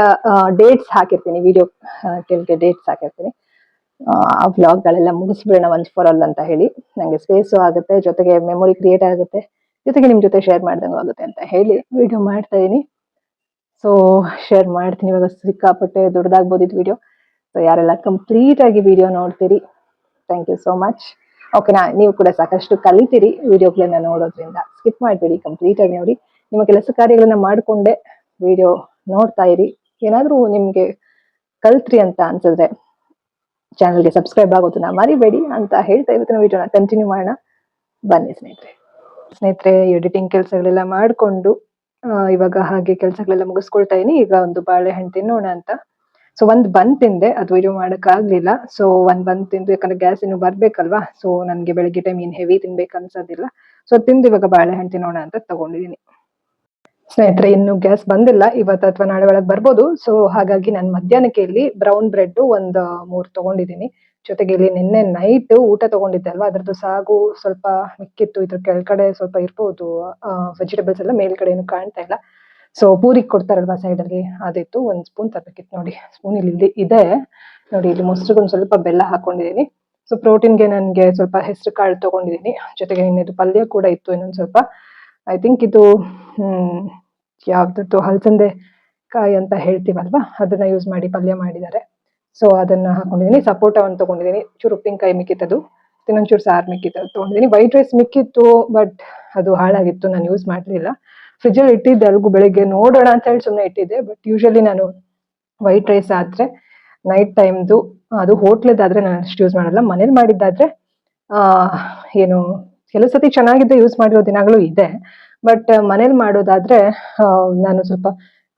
ಡೇಟ್ಸ್ ಹಾಕಿರ್ತೀನಿ, ವಿಡಿಯೋ ಕೆಳಗೆ ಡೇಟ್ಸ್ ಹಾಕಿರ್ತೀನಿ. ಆ ವ್ಲಾಗ್ ಗಳೆಲ್ಲ ಮುಗಿಸ್ಬಿಡೋಣ ಒನ್ಸ್ ಫಾರ್ ಆಲ್ ಅಂತ ಹೇಳಿ. ನಂಗೆ ಸ್ಪೇಸು ಆಗುತ್ತೆ, ಜೊತೆಗೆ ಮೆಮೊರಿ ಕ್ರಿಯೇಟ್ ಆಗುತ್ತೆ, ಜೊತೆಗೆ ನಿಮ್ ಜೊತೆ ಶೇರ್ ಮಾಡ್ದಂಗೂ ಆಗುತ್ತೆ ಅಂತ ಹೇಳಿ ವಿಡಿಯೋ ಮಾಡ್ತಾ ಇದೀನಿ. ಸೊ ಶೇರ್ ಮಾಡ್ತೀನಿ. ಇವಾಗ ಸಿಕ್ಕಾಪಟ್ಟೆ ದೊಡ್ಡದಾಗ್ಬೋದು ಇದು ವಿಡಿಯೋ. ಸೊ ಯಾರೆಲ್ಲ ಕಂಪ್ಲೀಟ್ ಆಗಿ ವಿಡಿಯೋ ನೋಡ್ತೀರಿ, ಥ್ಯಾಂಕ್ ಯು ಸೋ ಮಚ್. ಓಕೆನಾ? ನೀವು ಕೂಡ ಸಾಕಷ್ಟು ಕಲಿತೀರಿ ವಿಡಿಯೋಗಳನ್ನ ನೋಡೋದ್ರಿಂದ. ಸ್ಕಿಪ್ ಮಾಡಬೇಡಿ, ಕಂಪ್ಲೀಟ್ ಆಗಿ ನೋಡಿ. ನಿಮ್ಮ ಕೆಲಸ ಕಾರ್ಯಗಳನ್ನ ಮಾಡ್ಕೊಂಡೆ ವಿಡಿಯೋ ನೋಡ್ತಾ ಇರಿ. ಏನಾದ್ರೂ ನಿಮ್ಗೆ ಕಲ್ತ್ರಿ ಅಂತ ಅನ್ಸಿದ್ರೆ ಚಾನಲ್ಗೆ ಸಬ್ಸ್ಕ್ರೈಬ್ ಆಗೋದನ್ನ ಮರಿಬೇಡಿ ಅಂತ ಹೇಳ್ತಾ ಇವತ್ತಿನ ವಿಡಿಯೋನ ಕಂಟಿನ್ಯೂ ಮಾಡೋಣ. ಬನ್ನಿ ಸ್ನೇಹಿತರೆ, ಎಡಿಟಿಂಗ್ ಕೆಲಸಗಳೆಲ್ಲ ಮಾಡ್ಕೊಂಡು ಇವಾಗ ಹಾಗೆ ಕೆಲಸಗಳೆಲ್ಲ ಮುಗಿಸ್ಕೊಳ್ತಾ ಇದೀನಿ. ಈಗ ಒಂದು ಬಾಳೆಹಣ್ಣು ತಿನ್ನೋಣ ಅಂತ. ಸೊ ಒಂದ್ ಬನ್ ತಿಂದೆ, ಅದು ವಿಡಿಯೋ ಮಾಡಕ್ ಆಗ್ಲಿಲ್ಲ. ಸೊ ಒಂದ್ ಬನ್ ತಿಂದು, ಯಾಕಂದ್ರೆ ಗ್ಯಾಸ್ ಇನ್ನು ಬರ್ಬೇಕಲ್ವಾ. ಸೊ ನನ್ಗೆ ಬೆಳಗ್ಗೆ ಟೈಮ್ ಏನ್ ಹೆವಿ ತಿನ್ಬೇಕು ಅನ್ಸೋದಿಲ್ಲ. ಸೊ ತಿಂದು ಇವಾಗ ಬಾಳೆಹಣ್ಣು ತಿನ್ನೋಣ ಅಂತ ತಗೊಂಡಿದೀನಿ. ಸ್ನೇಹಿತರೆ, ಇನ್ನು ಗ್ಯಾಸ್ ಬಂದಿಲ್ಲ, ಇವತ್ತು ಅಥವಾ ನಾಳೆ ಒಳಗೆ ಬರ್ಬೋದು. ಸೊ ಹಾಗಾಗಿ ನಾನು ಮಧ್ಯಾಹ್ನಕ್ಕೆ ಇಲ್ಲಿ ಬ್ರೌನ್ ಬ್ರೆಡ್ ಒಂದ್ 3 ತಗೊಂಡಿದ್ದೀನಿ. ಜೊತೆಗೆ ಇಲ್ಲಿ ನಿನ್ನೆ ನೈಟ್ ಊಟ ತಗೊಂಡಿದ್ದೆ ಅಲ್ವಾ, ಅದ್ರದ್ದು ಸಾಗು ಸ್ವಲ್ಪ ಮಿಕ್ಕಿತ್ತು. ಇದ್ರ ಕೆಳಗಡೆ ಸ್ವಲ್ಪ ಇರ್ಬೋದು ವೆಜಿಟೇಬಲ್ಸ್ ಎಲ್ಲ, ಮೇಲ್ಗಡೆ ಏನು ಕಾಣ್ತಾ ಇಲ್ಲ. ಸೊ ಪೂರಿಗೆ ಕೊಡ್ತಾರಲ್ವಾ ಸೈಡ್ ಅಲ್ಲಿ, ಅದಿತ್ತು. 1 ಸ್ಪೂನ್ ತರಬೇಕಿತ್ತು ನೋಡಿ. ಸ್ಪೂನ್ ಇಲ್ಲಿ ಇದೆ ನೋಡಿ. ಇಲ್ಲಿ ಮೊಸರಿಗೆ ಒಂದ್ ಸ್ವಲ್ಪ ಬೆಲ್ಲ ಹಾಕೊಂಡಿದೀನಿ. ಸೊ ಪ್ರೋಟೀನ್ಗೆ ನನ್ಗೆ ಸ್ವಲ್ಪ ಹೆಸರು ಕಾಳು ತಗೊಂಡಿದೀನಿ. ಜೊತೆಗೆ ಇನ್ನಿದು ಪಲ್ಯ ಕೂಡ ಇತ್ತು ಇನ್ನೊಂದ್ ಸ್ವಲ್ಪ. ಐ ಥಿಂಕ್ ಇದು ಯಾವ್ದದ್ದು ಹಲಸಂದೆ ಕಾಯಿ ಅಂತ ಹೇಳ್ತೀವಲ್ವಾ, ಅದನ್ನ ಯೂಸ್ ಮಾಡಿ ಪಲ್ಯ ಮಾಡಿದ್ದಾರೆ. ಸೊ ಅದನ್ನ ಹಾಕೊಂಡಿದೀನಿ. ಸಪೋಟ ಒಂದು ತಗೊಂಡಿದೀನಿ. ಚೂರು ಉಪ್ಪಿನಕಾಯಿ ಮಿಕ್ಕಿತ್ತದು, ಇನ್ನೊಂಚೂರು ಸಾರು ಮಿಕ್ಕಿತ್ತು ತಗೊಂಡಿದೀನಿ. ವೈಟ್ ರೈಸ್ ಮಿಕ್ಕಿತ್ತು, ಬಟ್ ಅದು ಹಾಳಾಗಿತ್ತು, ನಾನು ಯೂಸ್ ಮಾಡ್ಲಿಲ್ಲ. ಫ್ರಿಜ್ ಅಲ್ಲಿ ಇಟ್ಟಿದ್ದೆ, ಅಲ್ಗೂ ಬೆಳಿಗ್ಗೆ ನೋಡೋಣ ಅಂತ ಹೇಳಿ ಸುಮ್ಮನೆ ಇಟ್ಟಿದ್ದೆ. ಬಟ್ ಯೂಶಲಿ ನಾನು ವೈಟ್ ರೈಸ್ ಆದ್ರೆ ನೈಟ್ ಟೈಮ್ದು, ಅದು ಹೋಟ್ಲದಾದ್ರೆ ನಾನು ಅಷ್ಟು ಯೂಸ್ ಮಾಡಲ್ಲ. ಮನೇಲಿ ಮಾಡಿದ್ದಾದ್ರೆ ಏನು ಕೆಲವು ಸತಿ ಚೆನ್ನಾಗಿದ್ದೆ ಯೂಸ್ ಮಾಡಿರೋ ದಿನಗಳು ಇದೆ. ಬಟ್ ಮನೇಲಿ ಮಾಡೋದಾದ್ರೆ ನಾನು ಸ್ವಲ್ಪ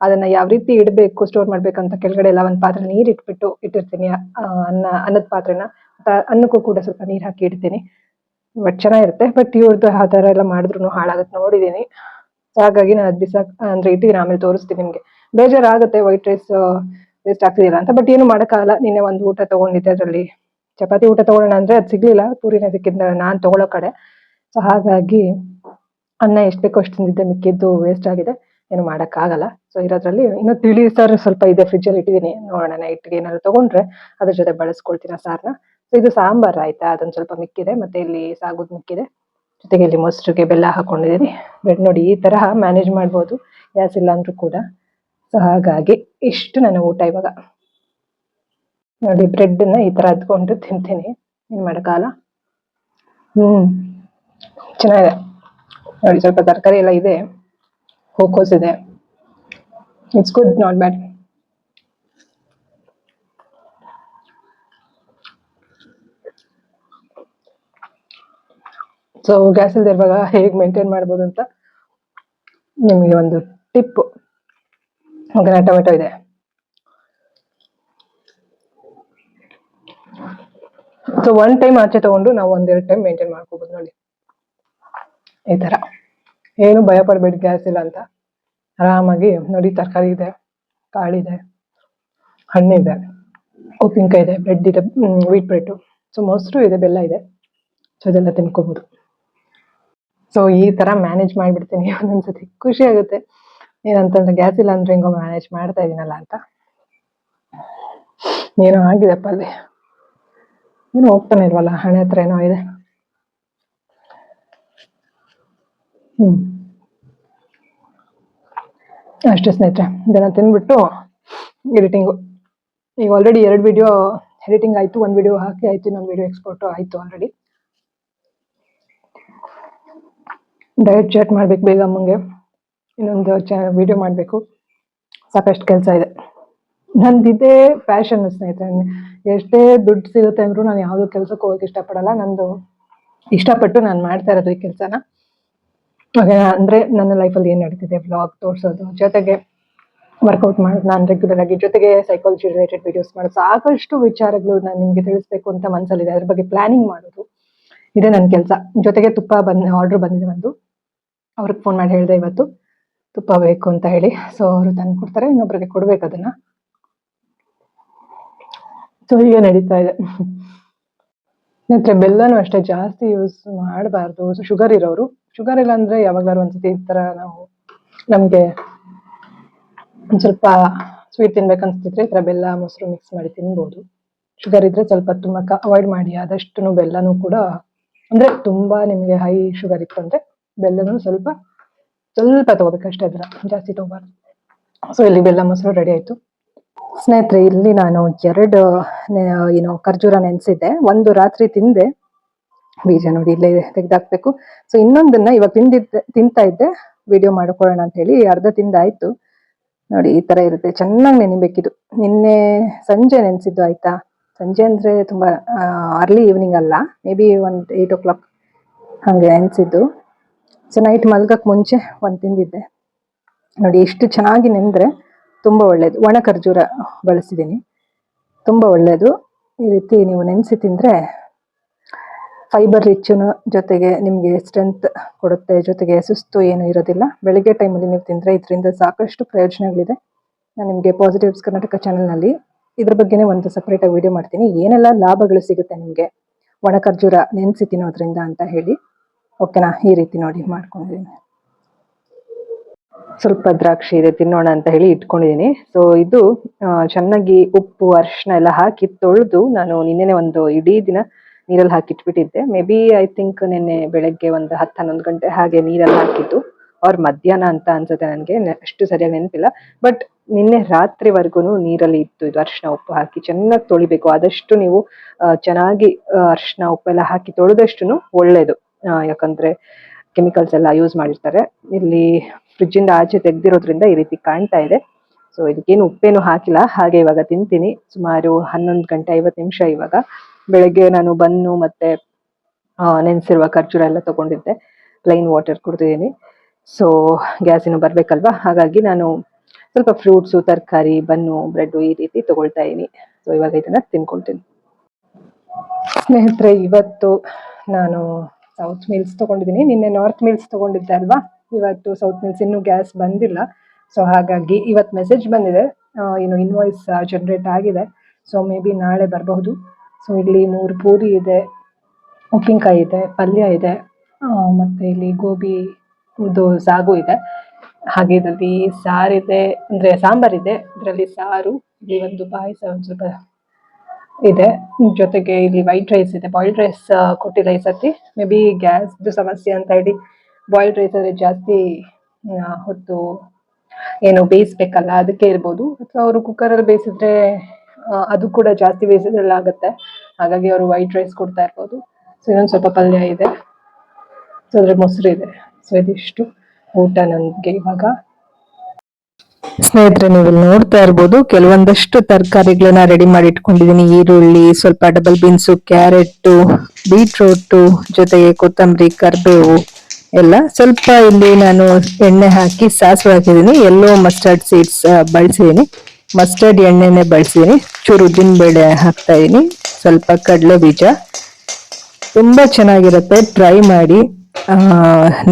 ಅದನ್ನ ಯಾವ ರೀತಿ ಇಡಬೇಕು, ಸ್ಟೋರ್ ಮಾಡ್ಬೇಕಂತ ಕೆಳಗಡೆ ಎಲ್ಲ ಒಂದ್ ಪಾತ್ರೆ ನೀರ್ ಇಟ್ಬಿಟ್ಟು ಇಟ್ಟಿರ್ತೀನಿ. ಅನ್ನದ ಪಾತ್ರೆನ, ಅನ್ನಕ್ಕೂ ಕೂಡ ಸ್ವಲ್ಪ ನೀರ್ ಹಾಕಿ ಇಡ್ತೀನಿ. ಬಟ್ ಚೆನ್ನಾಗಿರುತ್ತೆ. ಬಟ್ ಇವ್ರದ್ದು ಆ ತರ ಎಲ್ಲ ಮಾಡಿದ್ರು ಹಾಳಾಗತ್ತೆ ನೋಡಿದೀನಿ. ಹಾಗಾಗಿ ನಾನು ಅದ್ ಅಂದ್ರೆ ಇಟ್ಟಿದ್ದೀನಿ. ಆಮೇಲೆ ತೋರಿಸ್ತೀನಿ ನಿಮ್ಗೆ. ಬೇಜಾರಾಗುತ್ತೆ ವೈಟ್ ರೈಸ್ ವೇಸ್ಟ್ ಆಗ್ತಿದಿಲ್ಲ ಅಂತ, ಬಟ್ ಏನು ಮಾಡಕ್ಕಾಗಲ್ಲ. ನಿನ್ನೆ ಒಂದು ಊಟ ತಗೊಂಡಿದ್ದೆ, ಅದ್ರಲ್ಲಿ ಚಪಾತಿ ಊಟ ತಗೊಳ್ಳೋಣ ಅಂದ್ರೆ ಅದು ಸಿಗ್ಲಿಲ್ಲ, ಪೂರಿನೇ ಸಿಕ್ಕಿದ್ದ ನಾನ್ ತಗೊಳ್ಳೋ ಕಡೆ. ಸೊ ಹಾಗಾಗಿ ಅನ್ನ ಎಷ್ಟು ಬೇಕೋ ಅಷ್ಟು ತಿಂದಿದ್ದೆ, ಮಿಕ್ಕಿದ್ದು ವೇಸ್ಟ್ ಆಗಿದೆ, ಏನು ಮಾಡಕ್ಕಾಗಲ್ಲ. ಸೊ ಇರೋದ್ರಲ್ಲಿ ಇನ್ನು ತಿಳಿ ಸಾರು ಸ್ವಲ್ಪ ಇದೆ, ಫ್ರಿಜ್ ಅಲ್ಲಿ ಇಟ್ಟಿದ್ದೀನಿ. ನೋಡೋಣ ನೈಟ್ಗೆ ಏನಾದ್ರು ತಗೊಂಡ್ರೆ ಅದ್ರ ಜೊತೆ ಬಳಸ್ಕೊಳ್ತೀನಿ ಸಾರ್ನ. ಸೊ ಇದು ಸಾಂಬಾರ್ ಆಯ್ತಾ, ಅದೊಂದು ಸ್ವಲ್ಪ ಮಿಕ್ಕಿದೆ. ಮತ್ತೆ ಇಲ್ಲಿ ಸಾಗುದ್ ಮಿಕ್ಕಿದೆ. ಜೊತೆಗೆ ಇಲ್ಲಿ ಮೊಸರಿಗೆ ಬೆಲ್ಲ ಹಾಕೊಂಡಿದ್ದೀನಿ. ಬ್ರೆಡ್ ನೋಡಿ, ಈ ತರ ಮ್ಯಾನೇಜ್ ಮಾಡ್ಬೋದು ಗ್ಯಾಸ್ ಇಲ್ಲ ಅಂದ್ರೂ ಕೂಡ. ಸೊ ಹಾಗಾಗಿ ಇಷ್ಟು ನನ್ನ ಊಟ ಇವಾಗ. ನೋಡಿ, ಬ್ರೆಡ್ ನ ಈ ತರ ಹತ್ಕೊಂಡು ತಿಂತೀನಿ, ಏನ್ ಮಾಡಕ್ಕಾಗಲ್ಲ. ಚೆನ್ನಾಗಿದೆ ನೋಡಿ. ಸ್ವಲ್ಪ ತರಕಾರಿ ಎಲ್ಲ ಇದೆ, ಹೂಕೋಸ್ ಇದೆ. It's good, not bad. So gas ಇಲ್ದೆ ಇರುವಾಗ ಹೇಗೆ ಮೇಂಟೈನ್ ಮಾಡ್ಬೋದು ಅಂತ ನಿಮಗೆ ಒಂದು ಟಿಪ್. ಓಕೆನಾ? ಟೊಮೆಟೊ ಇದೆ. ಸೊ 1 ಟೈಮ್ ಆಚೆ ತಗೊಂಡು ನಾವು 1-2 ಟೈಮ್ ಮೇಂಟೈನ್ ಮಾಡ್ಕೋಬಹುದು ನೋಡಿ. ಈ ತರ ಏನು ಭಯ ಪಡ್ಬೇಡಿ ಗ್ಯಾಸ್ ಇಲ್ಲ ಅಂತ. ಆರಾಮಾಗಿ ನೋಡಿ, ತರಕಾರಿ ಇದೆ, ಕಾಳಿದೆ, ಹಣ್ಣಿದೆ, ಉಪ್ಪಿನಕಾಯಿ ಇದೆ, ಬ್ರೆಡ್ ಇದೆ, ವೀಟ್ ಬ್ರೆಡ್, ಸೊ ಮೊಸರು ಇದೆ, ಬೆಲ್ಲ ಇದೆ. ಸೊ ಇದೆಲ್ಲ ತಿನ್ಕೋಬಹುದು. ಸೊ ಈ ತರ ಮ್ಯಾನೇಜ್ ಮಾಡ್ಬಿಡ್ತೀನಿ ಒಂದೊಂದ್ಸತಿ. ಖುಷಿ ಆಗುತ್ತೆ, ಏನಂತಂದ್ರೆ ಗ್ಯಾಸ್ ಇಲ್ಲ ಅಂದ್ರೆ ಹಿಂಗೋ ಮ್ಯಾನೇಜ್ ಮಾಡ್ತಾ ಇದೀನಲ್ಲ ಅಂತ. ಏನೋ ಆಗಿದೆಪ್ಪ ಅಲ್ಲಿ, ಏನು ಹೋಗ್ತಾನೆ ಇಲ್ವಲ್ಲ, ಹಣೆ ಹತ್ರ ಏನೋ ಇದೆ. ಅಷ್ಟೇ ಸ್ನೇಹಿತರೆ, ಇದನ್ನ ತಿನ್ಬಿಟ್ಟು ಎಡಿಟಿಂಗು. ಈಗ ಆಲ್ರೆಡಿ 2 ವಿಡಿಯೋ ಎಡಿಟಿಂಗ್ ಆಯ್ತು, 1 ವಿಡಿಯೋ ಹಾಕಿ ಆಯ್ತು, ಇನ್ನೊಂದು ವಿಡಿಯೋ ಎಕ್ಸ್ಪೋರ್ಟ್ ಆಯ್ತು ಆಲ್ರೆಡಿ. ಡಯಟ್ ಚಾಟ್ ಮಾಡ್ಬೇಕು ಬೇಗ ಅಮ್ಮಂಗೆ, ಇನ್ನೊಂದು ವಿಡಿಯೋ ಮಾಡಬೇಕು, ಸಾಕಷ್ಟು ಕೆಲಸ ಇದೆ. ನಂದಿದೆ ಪ್ಯಾಷನ್ ಸ್ನೇಹಿತರೆ. ಎಷ್ಟೇ ದುಡ್ಡು ಸಿಗುತ್ತೆ ಅಂದ್ರೂ ನಾನು ಯಾವುದೋ ಕೆಲಸಕ್ಕೆ ಹೋಗಕ್ಕೆ ಇಷ್ಟಪಡಲ್ಲ. ನಂದು ಇಷ್ಟಪಟ್ಟು ನಾನು ಮಾಡ್ತಾ ಇರೋದು ಈ ಕೆಲಸನ. ಅಂದ್ರೆ ನನ್ನ ಲೈಫಲ್ಲಿ ಏನ್ ನಡೀತಿದೆ ವ್ಲಾಗ್ ತೋರಿಸೋದು, ಜೊತೆಗೆ ವರ್ಕೌಟ್ ಮಾಡೋದು ನಾನು ರೆಗ್ಯುಲರ್ ಆಗಿ, ಜೊತೆಗೆ ಸೈಕಾಲಜಿ ರಿಲೇಟೆಡ್ ವಿಡಿಯೋಸ್ ಮಾಡೋದು, ಸಾಕಷ್ಟು ವಿಚಾರಗಳು ನಾನು ನಿಮ್ಗೆ ತಿಳಿಸ್ಬೇಕು ಅಂತ ಮನಸ್ಸಲ್ಲಿದೆ. ಅದ್ರ ಬಗ್ಗೆ ಪ್ಲಾನಿಂಗ್ ಮಾಡೋದು ಇದೆ ನನ್ನ ಕೆಲಸ. ಜೊತೆಗೆ ತುಪ್ಪ ಆರ್ಡರ್ ಬಂದಿದೆ ಒಂದು, ಅವ್ರಿಗೆ ಫೋನ್ ಮಾಡಿ ಹೇಳಿದೆ ಇವತ್ತು ತುಪ್ಪ ಬೇಕು ಅಂತ ಹೇಳಿ. ಸೊ ಅವರು ತಂದು ಕೊಡ್ತಾರೆ, ಇನ್ನೊಬ್ರಿಗೆ ಕೊಡ್ಬೇಕು ಅದನ್ನ. ಸೊ ಹೀಗೆ ನಡೀತಾ ಇದೆ. ಮತ್ತೆ ಬೆಲ್ಲನೂ ಅಷ್ಟೇ ಜಾಸ್ತಿ ಯೂಸ್ ಮಾಡಬಾರ್ದು. ಶುಗರ್ ಇರೋರು, ಶುಗರ್ ಇಲ್ಲ ಅಂದ್ರೆ ಯಾವಾಗ್ಲಾರು ಒಂದ್ಸತಿ ಈ ತರ ನಾವು ನಮ್ಗೆ ಒಂದ್ ಸ್ವಲ್ಪ ಸ್ವೀಟ್ ತಿನ್ಬೇಕನ್ಸ್ತಿದ್ರೆ ಈ ತರ ಬೆಲ್ಲ ಮೊಸರು ಮಿಕ್ಸ್ ಮಾಡಿ ತಿನ್ಬೋದು. ಶುಗರ್ ಇದ್ರೆ ಸ್ವಲ್ಪ ತುಂಬಾ ಅವಾಯ್ಡ್ ಮಾಡಿ ಆದಷ್ಟು. ಬೆಲ್ಲನೂ ಕೂಡ ಅಂದ್ರೆ ತುಂಬಾ ನಿಮ್ಗೆ ಹೈ ಶುಗರ್ ಇತ್ತು ಅಂದ್ರೆ ಬೆಲ್ಲನೂ ಸ್ವಲ್ಪ ತಗೋಬೇಕಷ್ಟೇ, ಅದರ ಜಾಸ್ತಿ ತಗೋಬಾರ್ದು. ಸೊ ಇಲ್ಲಿ ಬೆಲ್ಲ ಮೊಸರು ರೆಡಿ ಆಯ್ತು ಸ್ನೇಹಿತರೆ. ಇಲ್ಲಿ ನಾನು 2 ಖರ್ಜೂರ ನೆನ್ಸಿದ್ದೆ, ಒಂದು ರಾತ್ರಿ ತಿಂದೆ, ಬೀಜ ನೋಡಿ ಇಲ್ಲೇ ತೆಗ್ದಾಕ್ಬೇಕು. ಸೊ ಇನ್ನೊಂದನ್ನ ಇವಾಗ ತಿಂತಾ ಇದ್ದೆ, ವಿಡಿಯೋ ಮಾಡ್ಕೊಳ್ಳೋಣ ಅಂತ ಹೇಳಿ. ಅರ್ಧ ತಿಂದಾಯ್ತು ನೋಡಿ, ಈ ತರ ಇರುತ್ತೆ. ಚೆನ್ನಾಗಿ ನೆನಿಬೇಕಿದು. ನಿನ್ನೆ ಸಂಜೆ ನೆನ್ಸಿದ್ದು ಆಯ್ತಾ. ಸಂಜೆ ಅಂದ್ರೆ ತುಂಬಾ ಅರ್ಲಿ ಈವ್ನಿಂಗ್ ಅಲ್ಲ, ಮೇ ಬಿ 8 o'clock ಹಂಗೆ ನೆನ್ಸಿದ್ದು. ಸೊ ನೈಟ್ ಮಲ್ಗಕ್ ಮುಂಚೆ ಒಂದು ತಿಂದಿದ್ದೆ ನೋಡಿ. ಎಷ್ಟು ಚೆನ್ನಾಗಿ ನೆಂದ್ರೆ ತುಂಬಾ ಒಳ್ಳೇದು. ಒಣ ಖರ್ಜೂರ ಬಳಸಿದ್ದೀನಿ, ತುಂಬಾ ಒಳ್ಳೇದು. ಈ ರೀತಿ ನೀವು ನೆನೆಸಿ ತಿಂದ್ರೆ ಫೈಬರ್ ರಿಚ್, ಜೊತೆಗೆ ನಿಮ್ಗೆ ಸ್ಟ್ರೆಂತ್ ಕೊಡುತ್ತೆ, ಜೊತೆಗೆ ಸುಸ್ತು ಏನು ಇರೋದಿಲ್ಲ. ಬೆಳಿಗ್ಗೆ ಟೈಮಲ್ಲಿ ನೀವು ತಿಂದ್ರೆ ಇದರಿಂದ ಸಾಕಷ್ಟು ಪ್ರಯೋಜನಗಳಿದೆ. ನಾನು ನಿಮ್ಗೆ ಪಾಸಿಟಿವ್ಸ್ ಕರ್ನಾಟಕ ಚಾನೆಲ್ನಲ್ಲಿ ಇದ್ರ ಬಗ್ಗೆನೇ ಒಂದು ಸಪ್ರೇಟ್ ಆಗಿ ವಿಡಿಯೋ ಮಾಡ್ತೀನಿ, ಏನೆಲ್ಲ ಲಾಭಗಳು ಸಿಗುತ್ತೆ ನಿಮ್ಗೆ ಒಣ ಖರ್ಜೂರ ನೆನೆಸಿ ತಿನ್ನೋದ್ರಿಂದ ಅಂತ ಹೇಳಿ. ಓಕೆನಾ? ಈ ರೀತಿ ನೋಡಿ ಮಾಡ್ಕೊಂಡಿದ್ದೀನಿ. ಸ್ವಲ್ಪ ದ್ರಾಕ್ಷಿ ಇದೆ, ತಿನ್ನೋಣ ಅಂತ ಹೇಳಿ ಇಟ್ಕೊಂಡಿದ್ದೀನಿ. ಸೊ ಇದು ಚೆನ್ನಾಗಿ ಉಪ್ಪು ಅರಿಶಿನ ಎಲ್ಲ ಹಾಕಿ ತೊಳೆದು ನಾನು ನಿನ್ನೆನೆ ಒಂದು ಇಡೀ ದಿನ ನೀರಲ್ಲಿ ಹಾಕಿಟ್ಬಿಟ್ಟಿದ್ದೆ. ಮೇ ಬಿ ಐ ಥಿಂಕ್ ನಿನ್ನೆ ಬೆಳಗ್ಗೆ ಒಂದು 10-11 ಗಂಟೆ ಹಾಗೆ ನೀರಲ್ಲಿ ಹಾಕಿದ್ದು, ಅವ್ರ ಮಧ್ಯಾಹ್ನ ಅಂತ ಅನ್ಸುತ್ತೆ, ನನಗೆ ಅಷ್ಟು ಸರಿಯಾಗಿ ನೆನಪಿಲ್ಲ. ಬಟ್ ನಿನ್ನೆ ರಾತ್ರಿವರೆಗೂ ನೀರಲ್ಲಿ ಇತ್ತು. ಇದು ಅರಿಶಿನ ಉಪ್ಪು ಹಾಕಿ ಚೆನ್ನಾಗಿ ತೊಳಿಬೇಕು. ಆದಷ್ಟು ನೀವು ಚೆನ್ನಾಗಿ ಅರಿಶಿನ ಉಪ್ಪೆಲ್ಲ ಹಾಕಿ ತೊಳೆದಷ್ಟು ಒಳ್ಳೇದು. ಯಾಕಂದ್ರೆ ಕೆಮಿಕಲ್ಸ್ ಎಲ್ಲ ಯೂಸ್ ಮಾಡಿರ್ತಾರೆ. ಇಲ್ಲಿ ಫ್ರಿಜ್ ಇಂದ ಆಚೆ ತೆಗ್ದಿರೋದ್ರಿಂದ ಈ ರೀತಿ ಕಾಣ್ತಾ ಇದೆ. ಸೊ ಇದಕ್ಕೇನು ಉಪ್ಪೇನು ಹಾಕಿಲ್ಲ. ಹಾಗೆ ಇವಾಗ ತಿಂತೀನಿ. ಸುಮಾರು 11 ಗಂಟೆ 50 ನಿಮಿಷ. ಇವಾಗ ಬೆಳಗ್ಗೆ ನಾನು ಬನ್ನು ಮತ್ತೆ ನೆನೆಸಿರುವ ಖರ್ಜೂರ ಎಲ್ಲ ತಗೊಂಡಿದ್ದೆ, ಪ್ಲೈನ್ ವಾಟರ್ ಕುಡ್ದಿದ್ದೀನಿ. ಸೊ ಗ್ಯಾಸ್ ಇನ್ನು ಬರ್ಬೇಕಲ್ವಾ, ಹಾಗಾಗಿ ನಾನು ಸ್ವಲ್ಪ ಫ್ರೂಟ್ಸು, ತರಕಾರಿ, ಬನ್ನು, ಬ್ರೆಡ್ ಈ ರೀತಿ ತಗೊಳ್ತಾ ಇದೀನಿ. ಸೊ ಇವಾಗ ಇದನ್ನ ತಿನ್ಕೊಳ್ತೀನಿ ಸ್ನೇಹಿತರೆ. ಇವತ್ತು ನಾನು ಸೌತ್ ಮಿಲ್ಸ್ ತಗೊಂಡಿದ್ದೀನಿ, ನಿನ್ನೆ ನಾರ್ತ್ ಮಿಲ್ಸ್ ತಗೊಂಡಿದ್ದೆ ಅಲ್ವಾ. ಇವತ್ತು ಸೌತ್ ಮಿಲ್ಸ್ ಇನ್ನೂ ಗ್ಯಾಸ್ ಬಂದಿಲ್ಲ. ಸೊ ಹಾಗಾಗಿ ಇವತ್ತು ಮೆಸೇಜ್ ಬಂದಿದೆ, ಏನು ಇನ್ವಾಯ್ಸ್ ಜನರೇಟ್ ಆಗಿದೆ. ಸೊ ಮೇ ಬಿ ನಾಳೆ ಬರಬಹುದು. ಸೊ ಇಲ್ಲಿ 3 ಪೂರಿ ಇದೆ, ಉಪ್ಪಿನಕಾಯಿ ಇದೆ, ಪಲ್ಯ ಇದೆ, ಮತ್ತೆ ಇಲ್ಲಿ ಗೋಬಿ ಸಾಗು ಇದೆ. ಹಾಗೆ ಇದರಲ್ಲಿ ಸಾರಿದೆ, ಅಂದ್ರೆ ಸಾಂಬಾರಿದೆ, ಇದರಲ್ಲಿ ಸಾರು, ಇಲ್ಲಿ ಒಂದು ಪಾಯಸ ಒಂದು ಸ್ವಲ್ಪ ಇದೆ, ಜೊತೆಗೆ ಇಲ್ಲಿ ವೈಟ್ ರೈಸ್ ಇದೆ. ಬಾಯ್ಲ್ಡ್ ರೈಸ್ ಕೊಟ್ಟಿಲ್ಲ ಈ ಸತಿ. ಮೇ ಬಿ ಗ್ಯಾಸ್ದು ಸಮಸ್ಯೆ ಅಂತ ಹೇಳಿ ಬಾಯ್ಲ್ಡ್ ರೈಸ್ ಆದರೆ ಜಾಸ್ತಿ ಹೊತ್ತು ಏನು ಬೇಯಿಸ್ಬೇಕಲ್ಲ, ಅದಕ್ಕೆ ಇರ್ಬೋದು. ಅಥವಾ ಅವರು ಕುಕ್ಕರಲ್ಲಿ ಬೇಯಿಸಿದ್ರೆ ಅದು ಕೂಡ ಜಾಸ್ತಿ ಬೇಯಿಸಿದ್ರೆಲ್ಲ ಆಗುತ್ತೆ, ಹಾಗಾಗಿ ಅವರು ವೈಟ್ ರೈಸ್ ಕೊಡ್ತಾ ಇರ್ಬೋದು. ಸೊ ಇನ್ನೊಂದು ಸ್ವಲ್ಪ ಪಲ್ಯ ಇದೆ, ಸೊ ಅದ್ರ ಮೊಸರು ಇದೆ. ಸೊ ಇದಿಷ್ಟು ಊಟ ನನಗೆ ಇವಾಗ. ಸ್ನೇಹಿತರೆ, ನೀವು ನೋಡ್ತಾ ಇರ್ಬೋದು ಕೆಲವೊಂದಷ್ಟು ತರಕಾರಿಗಳನ್ನ ರೆಡಿ ಮಾಡಿ ಇಟ್ಕೊಂಡಿದ್ದೀನಿ. ಈರುಳ್ಳಿ, ಸ್ವಲ್ಪ ಡಬಲ್ ಬೀನ್ಸು, ಕ್ಯಾರೆಟ್, ಬೀಟ್ರೂಟ್, ಜೊತೆಗೆ ಕೊತ್ತಂಬರಿ, ಕರಿಬೇವು ಎಲ್ಲ. ಸ್ವಲ್ಪ ಇಲ್ಲಿ ನಾನು ಎಣ್ಣೆ ಹಾಕಿ ಸಾಸಿವೆ ಹಾಕಿದ್ದೀನಿ, ಎಲ್ಲೋ ಮಸ್ಟರ್ಡ್ ಸೀಡ್ಸ್ ಬಳಸಿದ್ದೀನಿ, ಮಸ್ಟರ್ಡ್ ಎಣ್ಣೆನೆ ಬಳಸಿದ್ದೀನಿ. ಚೂರು ಉದ್ದಿನ ಬೇಳೆ ಹಾಕ್ತಾ ಇದೀನಿ, ಸ್ವಲ್ಪ ಕಡಲೆ ಬೀಜ. ತುಂಬಾ ಚೆನ್ನಾಗಿರುತ್ತೆ, ಟ್ರೈ ಮಾಡಿ.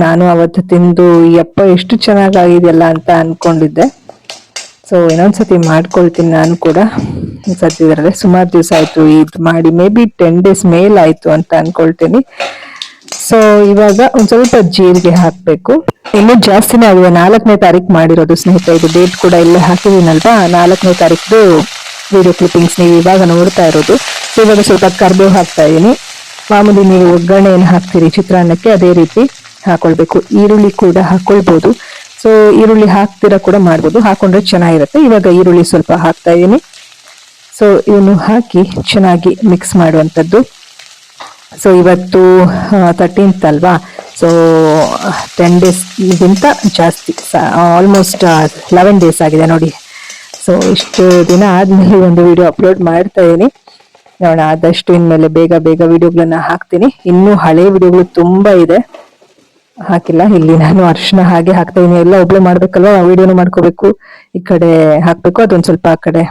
ನಾನು ಅವತ್ತು ತಿಂದು ಯಪ್ಪ ಎಷ್ಟು ಚೆನ್ನಾಗಿದೆಯಲ್ಲ ಅಂತ ಅನ್ಕೊಂಡಿದ್ದೆ. ಸೊ ಸೊ ಇನ್ನೊಂದ್ಸತಿ ಮಾಡ್ಕೊಳ್ತೀನಿ ನಾನು ಕೂಡ. ಸದ್ಯದಲ್ಲೇ ಸುಮಾರು ದಿವಸ ಆಯ್ತು ಇದು ಮಾಡಿ, ಮೇ ಬಿ 10 days ಮೇಲ್ ಆಯ್ತು ಅಂತ ಅನ್ಕೊಳ್ತೀನಿ. ಸೊ ಇವಾಗ ಒಂದ್ ಸ್ವಲ್ಪ ಜೀರಿಗೆ ಹಾಕ್ಬೇಕು. ಇನ್ನೂ ಜಾಸ್ತಿನೇ ಆಗಿದೆ, 4ನೇ ತಾರೀಕು ಮಾಡಿರೋದು ಸ್ನೇಹಿತರೆ. ಇದು ಡೇಟ್ ಕೂಡ ಇಲ್ಲೇ ಹಾಕಿದೀನಲ್ವಾ, 4ನೇ ತಾರೀಕು ವಿಡಿಯೋ ಕ್ಲಿಪ್ಪಿಂಗ್ಸ್ ನೀವು ಇವಾಗ ನೋಡ್ತಾ ಇರೋದು. ಸೊ ಇವಾಗ ಸ್ವಲ್ಪ ಕರ್ಬೇವು ಹಾಕ್ತಾ ಇದೀನಿ. ಮಾಮೂಲಿ ನೀವು ಒಗ್ಗರಣೆ ಏನು ಹಾಕ್ತೀರಿ ಚಿತ್ರಾನ್ನಕ್ಕೆ ಅದೇ ರೀತಿ ಹಾಕೊಳ್ಬೇಕು. ಈರುಳ್ಳಿ ಕೂಡ ಹಾಕೊಳ್ಬಹುದು. ಸೊ ಈರುಳ್ಳಿ ಹಾಕ್ತಿರ ಕೂಡ ಮಾಡ್ಬೋದು, ಹಾಕೊಂಡ್ರೆ ಚೆನ್ನಾಗಿರುತ್ತೆ. ಇವಾಗ ಈರುಳ್ಳಿ ಸ್ವಲ್ಪ ಹಾಕ್ತಾ ಇದೀನಿ. ಸೊ ಇವನು ಹಾಕಿ ಚೆನ್ನಾಗಿ ಮಿಕ್ಸ್ ಮಾಡುವಂಥದ್ದು. ಸೊ ಇವತ್ತು 13th ಅಲ್ವಾ, ಸೊ 10 days ಗಿಂತ ಜಾಸ್ತಿ, ಆಲ್ಮೋಸ್ಟ್ 11 days ಆಗಿದೆ ನೋಡಿ. ಸೊ ಇಷ್ಟು ದಿನ ಆದ್ಮೇಲೆ ಒಂದು ವಿಡಿಯೋ ಅಪ್ಲೋಡ್ ಮಾಡ್ತಾ ಇದೀನಿ. ನೋಡೋಣ, ಆದಷ್ಟು ಇನ್ಮೇಲೆ ಬೇಗ ಬೇಗ ವಿಡಿಯೋಗಳನ್ನ ಹಾಕ್ತೀನಿ. ಇನ್ನೂ ಹಳೆ ವಿಡಿಯೋಗಳು ತುಂಬಾ ಇದೆ, ಹಾಕಿಲ್ಲ. ಇಲ್ಲಿ ನಾನು ಅರ್ಶಿನ ಹಾಗೆ ಹಾಕ್ತಾ ಇದೀನಿ. ಎಲ್ಲ ಒಬ್ಳೆ ಮಾಡ್ಬೇಕಲ್ವಾ, ವಿಡಿಯೋನು ಮಾಡ್ಕೋಬೇಕು, ಈ ಕಡೆ ಹಾಕ್ಬೇಕು. ಅದೊಂದ್ ಸ್ವಲ್ಪ ಆ ಕಡೆ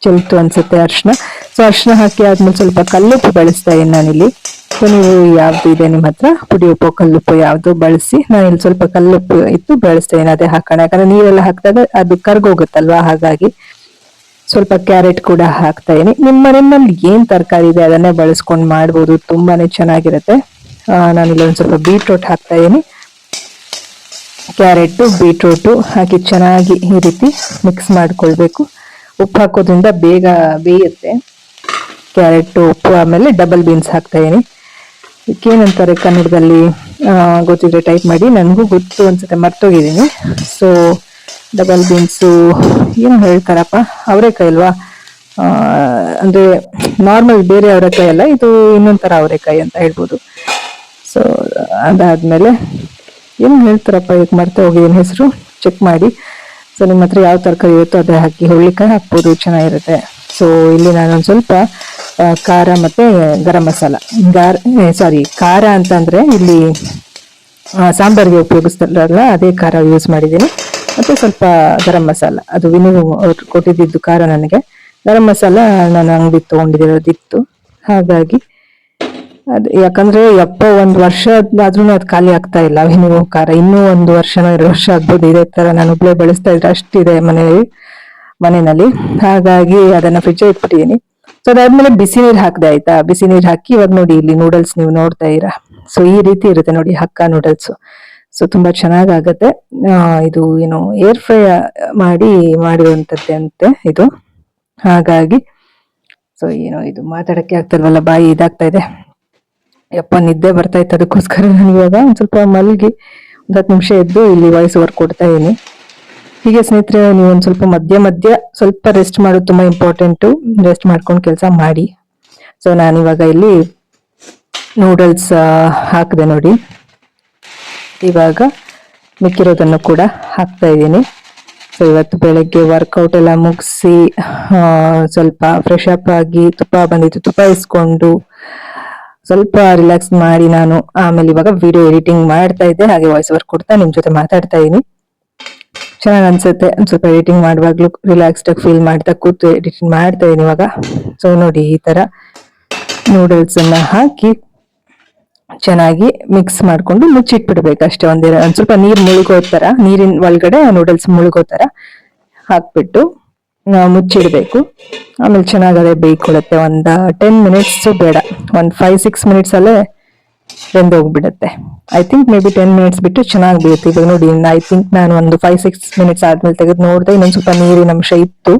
ಚೆಲ್ತು ಅನ್ಸುತ್ತೆ ಅರ್ಶಿನ. ಸೊ ಅರ್ಶಿನ ಹಾಕಿ ಆದ್ಮೇಲೆ ಸ್ವಲ್ಪ ಕಲ್ಲುಪ್ಪು ಬಳಸ್ತಾ ಇದೀನಿ ನಾನಿಲ್ಲಿ. ಸೊ ನೀವು ಯಾವ್ದು ಇದೆ ನಿಮ್ಮ ಹತ್ರ, ಪುಡಿ ಉಪ್ಪು ಕಲ್ಲುಪ್ಪು ಯಾವ್ದು ಬಳಸಿ. ನಾನು ಇಲ್ಲಿ ಸ್ವಲ್ಪ ಕಲ್ಲುಪ್ಪು ಇತ್ತು ಬಳಸ್ತಾ ಇದೀನಿ, ಅದೇ ಹಾಕೋಣ. ಯಾಕಂದ್ರೆ ನೀರೆಲ್ಲ ಹಾಕಿದಾಗ ಅದು ಕರ್ಗೋಗುತ್ತಲ್ವಾ, ಹಾಗಾಗಿ. ಸ್ವಲ್ಪ ಕ್ಯಾರೆಟ್ ಕೂಡ ಹಾಕ್ತಾ ಇದೀನಿ. ನಿಮ್ಮ ಮನೆಯಲ್ಲಿ ಏನ್ ತರಕಾರಿ ಇದೆ ಅದನ್ನೇ ಬಳಸ್ಕೊಂಡು ಮಾಡ್ಬೋದು, ತುಂಬಾನೇ ಚೆನ್ನಾಗಿರುತ್ತೆ. ನಾನಿಲ್ಲಿ ಒಂದ್ ಸ್ವಲ್ಪ ಬೀಟ್ರೂಟ್ ಹಾಕ್ತಾ ಇದೀನಿ. ಕ್ಯಾರೆಟ್ ಬೀಟ್ರೂಟ್ ಹಾಕಿ ಚೆನ್ನಾಗಿ ಈ ರೀತಿ ಮಿಕ್ಸ್ ಮಾಡ್ಕೊಳ್ಬೇಕು. ಉಪ್ಪು ಹಾಕೋದ್ರಿಂದ ಬೇಗ ಬೇಯುತ್ತೆ ಕ್ಯಾರೆಟ್, ಉಪ್ಪು. ಆಮೇಲೆ ಡಬಲ್ ಬೀನ್ಸ್ ಹಾಕ್ತಾ ಇದೀನಿ. ಏನಂತಾರೆ ಕನ್ನಡದಲ್ಲಿ ಗೊತ್ತಿದ್ರೆ ಟೈಪ್ ಮಾಡಿ, ನನಗೂ ಗೊತ್ತು ಅನ್ಸುತ್ತೆ, ಮರ್ತೋಗಿದ್ದೀನಿ. ಸೊ ಡಬಲ್ ಬೀನ್ಸು ಏನು ಹೇಳ್ತಾರಪ್ಪ, ಅವರೆಕಾಯಿ ಅಲ್ವಾ, ಅಂದ್ರೆ ನಾರ್ಮಲ್ ಬೇರೆ ಅವರೆಕಾಯಿ ಅಲ್ಲ, ಇದು ಇನ್ನೊಂಥರ ಅವರೆಕಾಯಿ ಅಂತ ಹೇಳ್ಬೋದು. ಸೊ ಅದಾದ್ಮೇಲೆ ಏನು ಹೇಳ್ತಾರಪ್ಪ, ಈಗ ಮರ್ತೆ ಹೋಗಿದ್ದೀನಿ ಹೆಸರು, ಚೆಕ್ ಮಾಡಿ. ಸೊ ನಿಮ್ಮ ಹತ್ರ ಯಾವ ತರಕಾರಿ ಇರುತ್ತೋ ಅದೇ ಹಾಕಿ. ಹುಳ್ಳಿಕಾಯಿ ಹಾಕ್ಬೋದು, ಚೆನ್ನಾಗಿರುತ್ತೆ. ಸೊ ಇಲ್ಲಿ ನಾನೊಂದು ಸ್ವಲ್ಪ ಖಾರ ಮತ್ತೆ ಗರಂ ಮಸಾಲ, ಖಾರ ಅಂತಂದ್ರೆ ಇಲ್ಲಿ ಸಾಂಬಾರಿಗೆ ಉಪಯೋಗಿಸ್ತಾರಲ್ಲ ಅದೇ ಖಾರ ಯೂಸ್ ಮಾಡಿದ್ದೀನಿ. ಮತ್ತೆ ಸ್ವಲ್ಪ ಗರಂ ಮಸಾಲ, ಅದು ವಿನು ಕೊಟ್ಟಿದ್ದು ಖಾರ ನನಗೆ. ಗರಂ ಮಸಾಲ ನಾನು ಅಂಗಡಿ ತಗೊಂಡಿರೋದಿತ್ತು, ಹಾಗಾಗಿ ಅದು. ಯಾಕಂದ್ರೆ 1 ವರ್ಷ ಆದ್ರೂ ಅದು ಖಾಲಿ ಆಗ್ತಾ ಇಲ್ಲ ವಿನು ಖಾರ. ಇನ್ನೂ 1 ವರ್ಷನೋ 2 ವರ್ಷ ಆಗ್ಬೋದು. ಇದೇ ತರ ನಾನು ಒಬ್ಳೆ ಬೆಳೆಸ್ತಾ ಇದ್ರೆ ಅಷ್ಟಿದೆ ಮನೆಯಲ್ಲಿ, ಹಾಗಾಗಿ ಅದನ್ನ ಫ್ರಿಡ್ಜ್ ಇಟ್ಬಿಟ್ಟಿದೀನಿ. ಸೊ ಅದಾದ್ಮೇಲೆ ಬಿಸಿ ನೀರು ಹಾಕ್ದೆ, ಆಯ್ತಾ. ಬಿಸಿ ನೀರು ಹಾಕಿ ಇವಾಗ ನೋಡಿ ಇಲ್ಲಿ ನೂಡಲ್ಸ್ ನೀವು ನೋಡ್ತಾ ಇರಾ. ಸೊ ಈ ರೀತಿ ಇರುತ್ತೆ ನೋಡಿ ಹಕ್ಕ ನೂಡಲ್ಸ್. ಸೊ ತುಂಬಾ ಚೆನ್ನಾಗಾಗತ್ತೆ. ಇದು ಏನು ಏರ್ ಫ್ರೈ ಮಾಡಿರುವಂತದ್ದೇ ಅಂತೆ ಇದು, ಹಾಗಾಗಿ. ಸೊ ಏನೋ ಇದು ಮಾತಾಡಕ್ಕೆ ಆಗ್ತಿಲ್ವಲ್ಲ, ಬಾಯಿ ಇದಾಗ್ತಾ ಇದೆ. ಯಪ್ಪ ನಿದ್ದೆ ಬರ್ತಾ ಇತ್ತು, ಅದಕ್ಕೋಸ್ಕರ ನಾನು ಇವಾಗ ಒಂದ್ ಸ್ವಲ್ಪ ಮಲಗಿ 10 ನಿಮಿಷ ಎದ್ದು ಇಲ್ಲಿ ವಾಯ್ಸ್ ಓವರ್ ಕೊಡ್ತಾ ಇದೀನಿ. ಹೀಗೆ ಸ್ನೇಹಿತರೆ, ನೀವು ಒಂದ್ ಸ್ವಲ್ಪ ಮಧ್ಯ ಸ್ವಲ್ಪ ರೆಸ್ಟ್ ಮಾಡೋದು ತುಂಬಾ ಇಂಪಾರ್ಟೆಂಟು. ರೆಸ್ಟ್ ಮಾಡ್ಕೊಂಡು ಕೆಲಸ ಮಾಡಿ. ಸೊ ನಾನಿವಾಗ ಇಲ್ಲಿ ನೂಡಲ್ಸ್ ಹಾಕಿದೆ ನೋಡಿ. ಇವಾಗ ಮಿಕ್ಕಿರೋದನ್ನು ಕೂಡ ಹಾಕ್ತಾ ಇದ್ದೀನಿ. ಸೊ ಇವತ್ತು ಬೆಳಗ್ಗೆ ವರ್ಕೌಟ್ ಎಲ್ಲ ಮುಗಿಸಿ ಸ್ವಲ್ಪ ಫ್ರೆಶ್ ಅಪ್ ಆಗಿ, ತುಪ್ಪ ಬಂದಿತ್ತು, ತುಪ್ಪ ಇಸ್ಕೊಂಡು ಸ್ವಲ್ಪ ರಿಲ್ಯಾಕ್ಸ್ ಮಾಡಿ ನಾನು ಆಮೇಲೆ ಇವಾಗ ವಿಡಿಯೋ ಎಡಿಟಿಂಗ್ ಮಾಡ್ತಾ ಇದ್ದೆ, ಹಾಗೆ ವಾಯ್ಸ್ ಓವರ್ ಕೊಡ್ತಾ ನಿಮ್ ಜೊತೆ ಮಾತಾಡ್ತಾ ಇದೀನಿ. ಚೆನ್ನಾಗ್ ಅನ್ಸುತ್ತೆ. ಒಂದ್ ಸ್ವಲ್ಪ ಎಡಿಟಿಂಗ್ ಮಾಡುವಾಗ್ಲೂ ರಿಲ್ಯಾಕ್ಸ್ಡ್ ಆಗಿ ಫೀಲ್ ಮಾಡ್ತಾ ಕೂತು ಎಡಿಟಿಂಗ್ ಮಾಡ್ತಾ ಇದೀನಿ ಇವಾಗ. ಸೊ ನೋಡಿ ಈ ತರ ನೂಡಲ್ಸ್ ಅನ್ನ ಹಾಕಿ ಚೆನ್ನಾಗಿ ಮಿಕ್ಸ್ ಮಾಡ್ಕೊಂಡು ಮುಚ್ಚಿಟ್ಬಿಡ್ಬೇಕು ಅಷ್ಟೇ. ಒಂದ್ ಸ್ವಲ್ಪ ನೀರ್ ಮುಳುಗೋತರ, ನೀರಿನ ಒಳಗಡೆ ನೂಡಲ್ಸ್ ಮುಳುಗೋತರ ಹಾಕ್ಬಿಟ್ಟು ಮುಚ್ಚಿಡ್ಬೇಕು. ಆಮೇಲೆ ಚೆನ್ನಾಗಿ ಅದೇ ಬೇಯ್ಕೊಳ್ಳುತ್ತೆ. ಒಂದ್ 10 minutes ಬೇಡ, ಒಂದ್ 5-6 minutes ಅಲ್ಲೇ ಬೆಂದೋಗ್ಬಿಡುತ್ತೆ. I think may be 10 minutes ಬಿಟ್ಟು ಚೆನ್ನಾಗಿ ಬೇಯುತ್ತೆ. ಇವಾಗ ನೋಡಿ, ಐ ಥಿಂಕ್ ನಾನು ಒಂದು 5-6 minutes ಆದ್ಮೇಲೆ ತೆಗೆದು ನೋಡಿದೆ, ಇನ್ನೊಂದ್ ಸ್ವಲ್ಪ ನೀರಿನ ಅಂಶ ಇತ್ತು,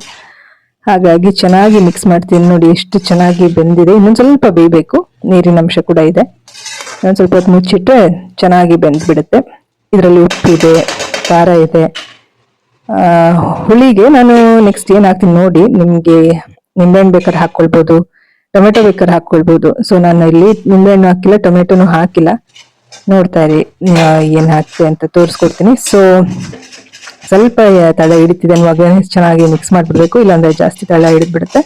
ಹಾಗಾಗಿ ಚೆನ್ನಾಗಿ ಮಿಕ್ಸ್ ಮಾಡ್ತೀನಿ. ನೋಡಿ ಎಷ್ಟು ಚೆನ್ನಾಗಿ ಬೆಂದಿದೆ. ಇನ್ನೊಂದ್ ಸ್ವಲ್ಪ ಬೇಯಬೇಕು, ನೀರಿನ ಅಂಶ ಕೂಡ ಇದೆ. ಇನ್ನೊಂದ್ ಸ್ವಲ್ಪ ಹೊತ್ತು ಮುಚ್ಚಿಟ್ರೆ ಚೆನ್ನಾಗಿ ಬೆಂದ್ಬಿಡುತ್ತೆ. ಇದರಲ್ಲಿ ಉಪ್ಪಿದೆ, ಖಾರ ಇದೆ. ಹುಳಿಗೆ ನಾನು ನೆಕ್ಸ್ಟ್ ಏನ್ ಹಾಕ್ತೀನಿ ನೋಡಿ, ನಿಮ್ಗೆ ನಿಂಬೆಹಣ್ಣು ಬೇಕಾದ್ರೆ ಹಾಕೊಳ್ಬಹುದು, ಟೊಮೆಟೊ ಬೇಕಾದ್ರೆ ಹಾಕೊಳ್ಬಹುದು. ಸೊ ನಾನು ಇಲ್ಲಿ ನಿಂಬೆಹಣ್ಣು ಹಾಕಿಲ್ಲ, ಟೊಮೆಟೊನು ಹಾಕಿಲ್ಲ. ನೋಡ್ತಾ ಇರಿ ಏನ್ ಹಾಕ್ತೆ ಅಂತ ತೋರಿಸ್ಕೊಡ್ತೀನಿ. ಸೊ ಸ್ವಲ್ಪ ತಳ ಹಿಡಿತಿದೆ ಅನ್ನುವಾಗ ಚೆನ್ನಾಗಿ ಮಿಕ್ಸ್ ಮಾಡ್ಬಿಡ್ಬೇಕು, ಇಲ್ಲಾಂದ್ರೆ ಜಾಸ್ತಿ ತಳ ಹಿಡಿದ್ಬಿಡುತ್ತೆ.